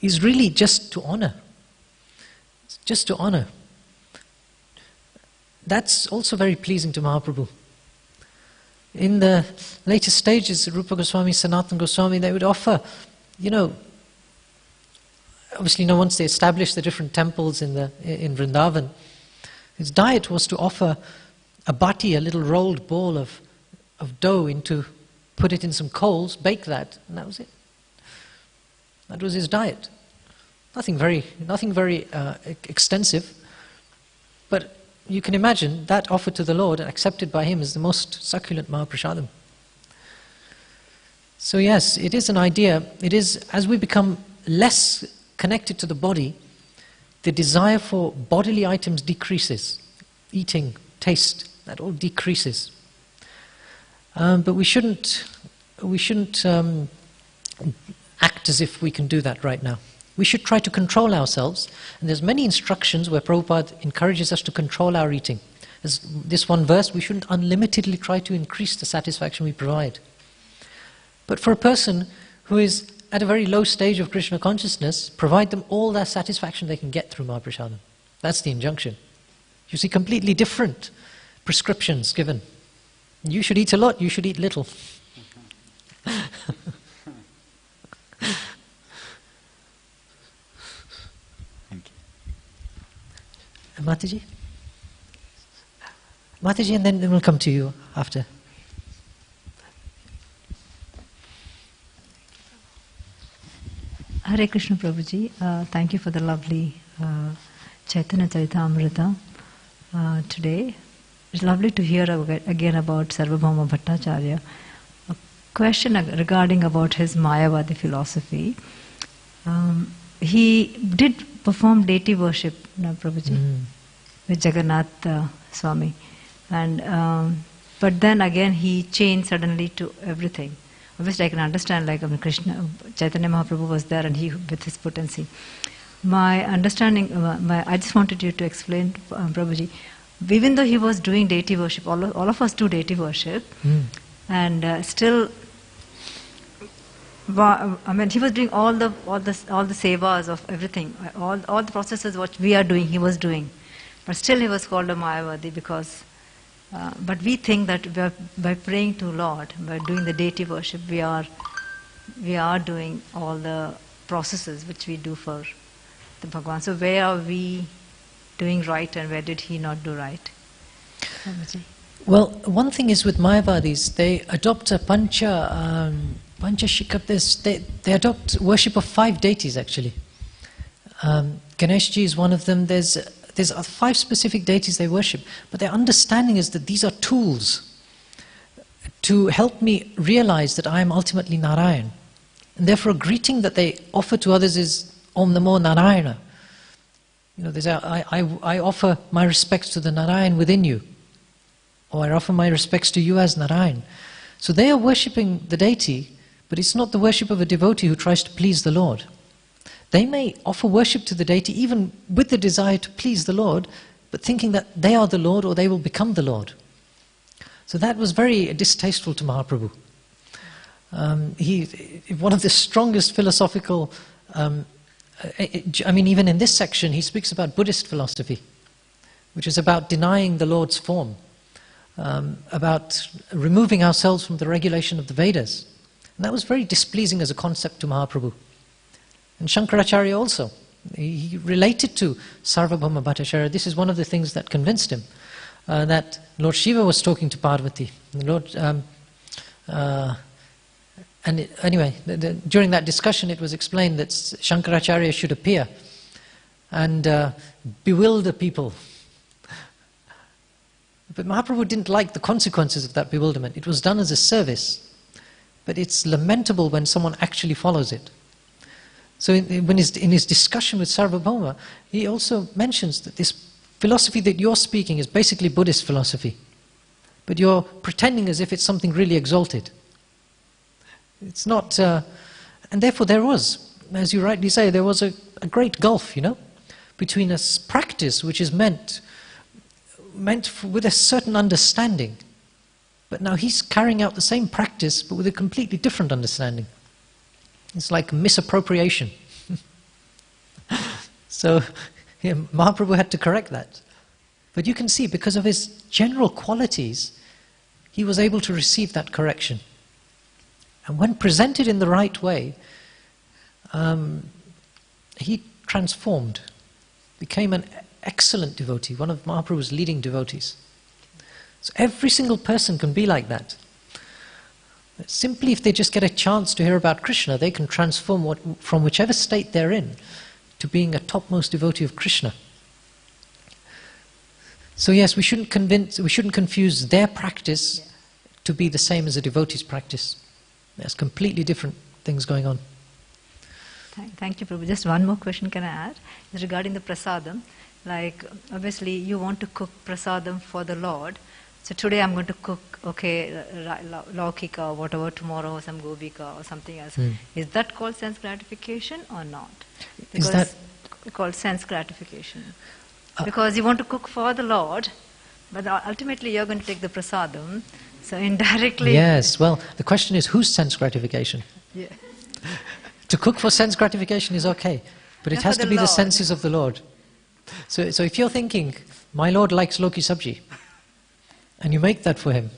is really just to honor. It's just to honor. That's also very pleasing to Mahaprabhu. In the later stages, Rupa Goswami, Sanatana Goswami, they would offer, obviously once they established the different temples in Vrindavan, his diet was to offer a bati, a little rolled ball of dough, put it in some coals, bake that, and that was it. That was his diet. Nothing very extensive, but you can imagine that offered to the Lord and accepted by Him as the most succulent Mahaprasadam. So yes, it is an idea. It is, as we become less connected to the body, the desire for bodily items decreases. Eating, taste, that all decreases. But we shouldn't act as if we can do that right now. We should try to control ourselves. And there's many instructions where Prabhupada encourages us to control our eating. As this one verse, we shouldn't unlimitedly try to increase the satisfaction we provide. But for a person who is at a very low stage of Krishna consciousness, provide them all that satisfaction they can get through Mahaprasadam. That's the injunction. You see, completely different prescriptions given. You should eat a lot, you should eat little. Thank you. Mataji? Mataji, and then we'll come to you after. Hare Krishna Prabhuji, thank you for the lovely Chaitanya Charitamrita today. It's lovely to hear again about Sarvabhauma Bhattacharya. A question regarding about his Mayavadi philosophy. He did perform deity worship, Prabhuji, with Jagannath Swami. And but then again he changed suddenly to everything. Obviously I can understand, like, Krishna, Chaitanya Mahaprabhu was there and he with his potency. My understanding, I just wanted you to explain, Prabhuji, even though he was doing deity worship, all of us do deity worship, and still, I mean, he was doing all the sevas of everything, all the processes what we are doing, he was doing, but still he was called a Mayavadi because. But we think that by praying to Lord, by doing the deity worship, we are doing all the processes which we do for the Bhagavan. So where are we doing right and where did he not do right? Well, one thing is with Mayavadis, they adopt a Pancha Shikap, they adopt worship of 5 deities actually. Ganeshji is one of them. There's 5 specific deities they worship, but their understanding is that these are tools to help me realize that I am ultimately Narayan. And therefore a greeting that they offer to others is Om Namo Narayana. You know, I offer my respects to the Narayan within you, or I offer my respects to you as Narayan. So they are worshipping the deity, but it's not the worship of a devotee who tries to please the Lord. They may offer worship to the deity even with the desire to please the Lord, but thinking that they are the Lord or they will become the Lord. So that was very distasteful to Mahaprabhu. One of the strongest philosophical, even in this section, he speaks about Buddhist philosophy, which is about denying the Lord's form, about removing ourselves from the regulation of the Vedas. And that was very displeasing as a concept to Mahaprabhu. And Shankaracharya also, he related to Sarvabhauma Bhattacharya. This is one of the things that convinced him, that Lord Shiva was talking to Parvati. During that discussion it was explained that Shankaracharya should appear and bewilder people. But Mahaprabhu didn't like the consequences of that bewilderment. It was done as a service, but it's lamentable when someone actually follows it. So in his discussion with Sarvabhauma, he also mentions that this philosophy that you're speaking is basically Buddhist philosophy. But you're pretending as if it's something really exalted. It's not, and therefore there was, as you rightly say, there was a great gulf, between a practice which is meant with a certain understanding. But now he's carrying out the same practice, but with a completely different understanding. It's like misappropriation. So Mahaprabhu had to correct that. But you can see, because of his general qualities, he was able to receive that correction. And when presented in the right way, he transformed, became an excellent devotee, one of Mahaprabhu's leading devotees. So every single person can be like that. Simply if they just get a chance to hear about Krishna, they can transform from whichever state they're in to being a topmost devotee of Krishna. So yes, we shouldn't confuse their practice to be the same as a devotee's practice. There's completely different things going on. Thank you, Prabhu. Just one more question can I add? It's regarding the prasadam. Like, obviously you want to cook prasadam for the Lord, So today I'm going to cook, laukika or whatever, tomorrow some gobika or something else. Is that called sense gratification or not? Because Is that it's called sense gratification. Because you want to cook for the Lord, but ultimately you're going to take the prasadam. So indirectly... Yes, well, the question is whose sense gratification? Yeah. To cook for sense gratification is okay, but it Not has for to the be the Lord. senses of the Lord. So if you're thinking, my Lord likes loki sabji, and you make that for him,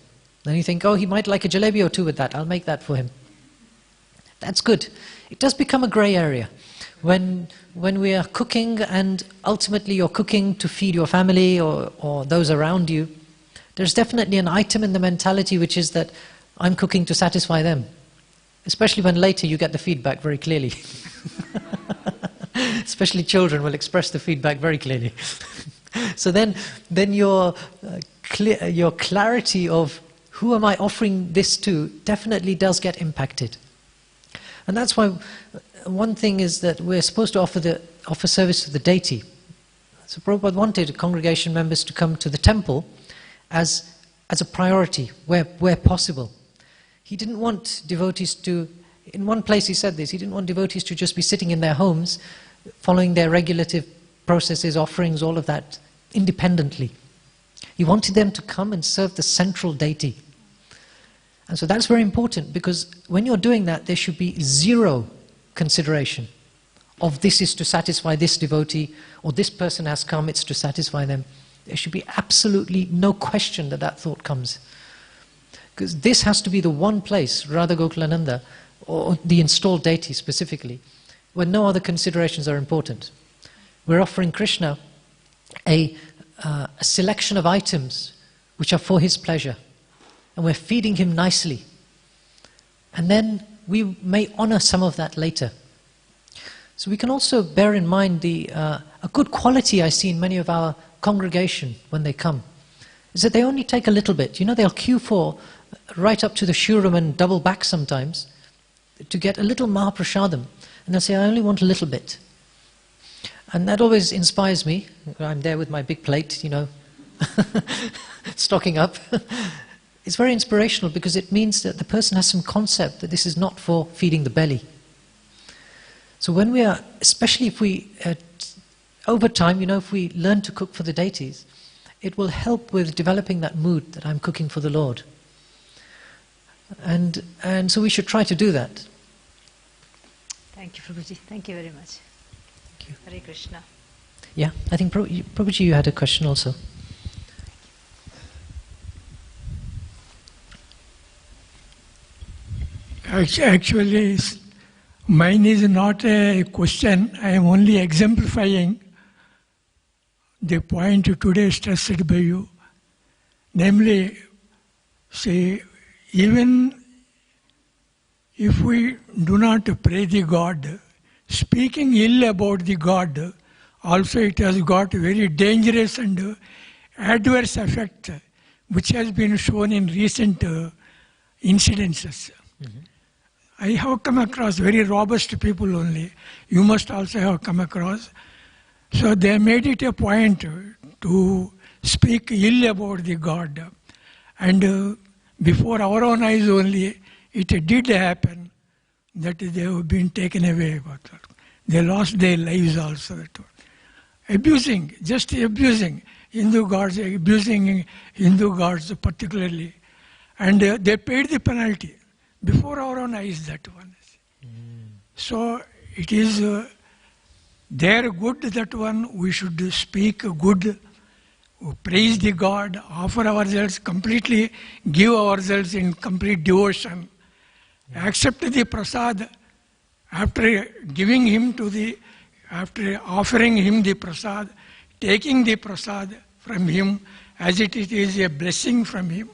then you think, oh, he might like a jalebi or two with that, I'll make that for him. That's good. It does become a grey area. When we are cooking and ultimately you're cooking to feed your family or those around you, there's definitely an item in the mentality which is that I'm cooking to satisfy them. Especially when later you get the feedback very clearly. Especially children will express the feedback very clearly. So then your clarity of who am I offering this to definitely does get impacted. And that's why one thing is that we're supposed to offer service to the deity. So Prabhupada wanted congregation members to come to the temple as a priority, where possible. He didn't want devotees to, in one place he said this, he didn't want devotees to just be sitting in their homes, following their regulative processes, offerings, all of that, independently. He wanted them to come and serve the central deity. And so that's very important, because when you're doing that, there should be zero consideration of this is to satisfy this devotee, or this person has come, it's to satisfy them. There should be absolutely no question that thought comes. Because this has to be the one place, Radha Gokulananda, or the installed deity specifically, where no other considerations are important. We're offering Krishna a selection of items which are for his pleasure, and we're feeding him nicely. And then we may honor some of that later. So we can also bear in mind a good quality I see in many of our congregation when they come, is that they only take a little bit. You know, they'll queue for right up to the shuram and double back sometimes to get a little Mahaprasadam, and they'll say, I only want a little bit. And that always inspires me. I'm there with my big plate, you know, stocking up. It's very inspirational, because it means that the person has some concept that this is not for feeding the belly. So when we are, especially if we, over time, you know, if we learn to cook for the deities, it will help with developing that mood that I'm cooking for the Lord. And so we should try to do that. Thank you, Prabhuji. Thank you very much. Thank you. Hare Krishna. Yeah, I think Prabhuji, you had a question also. Actually, mine is not a question. I am only exemplifying the point today stressed by you. Namely, say, even if we do not pray the God, speaking ill about the God, also it has got very dangerous and adverse effect, which has been shown in recent incidences. Mm-hmm. I have come across very robust people only. You must also have come across. So they made it a point to speak ill about the God. And before our own eyes only, it did happen that they have been taken away. They lost their lives also. Abusing, just abusing Hindu gods, abusing Hindu gods particularly. And they paid the penalty before our own eyes, that one. So it is their good, that one, we should speak good, praise the God, offer ourselves completely, give ourselves in complete devotion, accept the prasad, after giving him after offering him the prasad, taking the prasad from him as it is a blessing from him,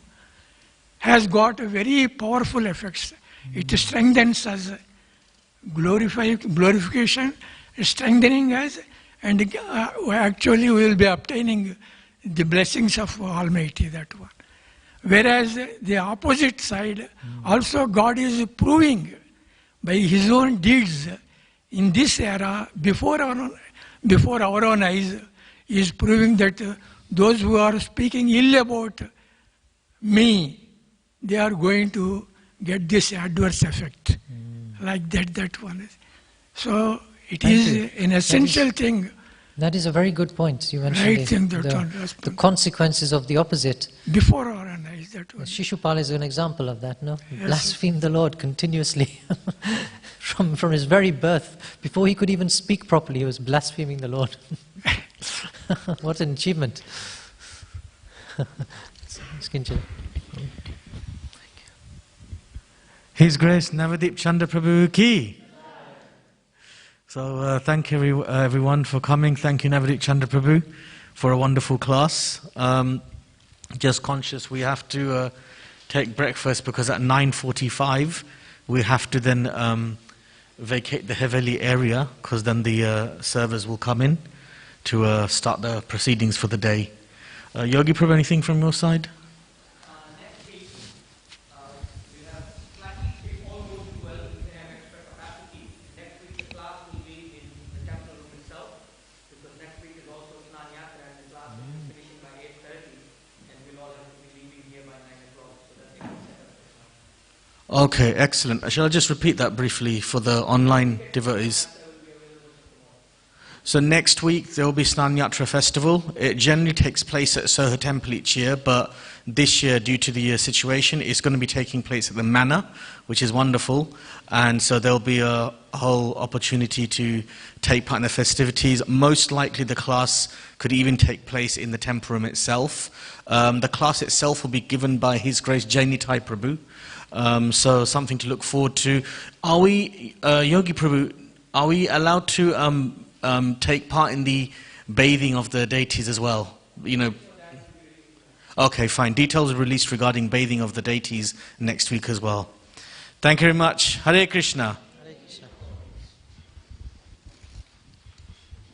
has got very powerful effects. It strengthens us, glorification, strengthening us, and actually we will be obtaining the blessings of Almighty, that one. Whereas the opposite side, also God is proving by His own deeds in this era, before our own eyes, is proving that those who are speaking ill about me, they are going to get this adverse effect. Like that one is. So it Thank is you. an essential thing. That is a very good point. You mentioned Right thing that one the respond. consequences of the opposite. Before or analyze that one. Shishupala is an example of that, no? He Yes. blasphemed the Lord continuously. from his very birth. Before he could even speak properly, he was blaspheming the Lord. What an achievement. Skinchil. His Grace Navadip Chandra Prabhu ki. So thank you everyone for coming. Thank you Navadip Chandra Prabhu for a wonderful class. Just conscious we have to take breakfast because at 9:45 we have to then vacate the Haveli area because then the servers will come in to start the proceedings for the day. Yogi Prabhu, anything from your side? Next week, we have slightly, if all goes well, we can have extra capacity. Next week the class will be in the temple room itself, because next week is also Snan Yatra and the class will be finishing by 8:30 and we'll all have to be leaving here by 9 o'clock. So that's the setup. Okay, excellent. Shall I just repeat that briefly for the online devotees? So next week there will be Snan Yatra festival. It generally takes place at Soho Temple each year, but this year, due to the situation, it's going to be taking place at the Manor, which is wonderful. And so there'll be a whole opportunity to take part in the festivities. Most likely the class could even take place in the temple room itself. The class itself will be given by His Grace Jainitai Prabhu. So something to look forward to. Are we, Yogi Prabhu, are we allowed to take part in the bathing of the deities as well? You know. Okay, fine. Details are released regarding bathing of the deities next week as well. Thank you very much. Hare Krishna.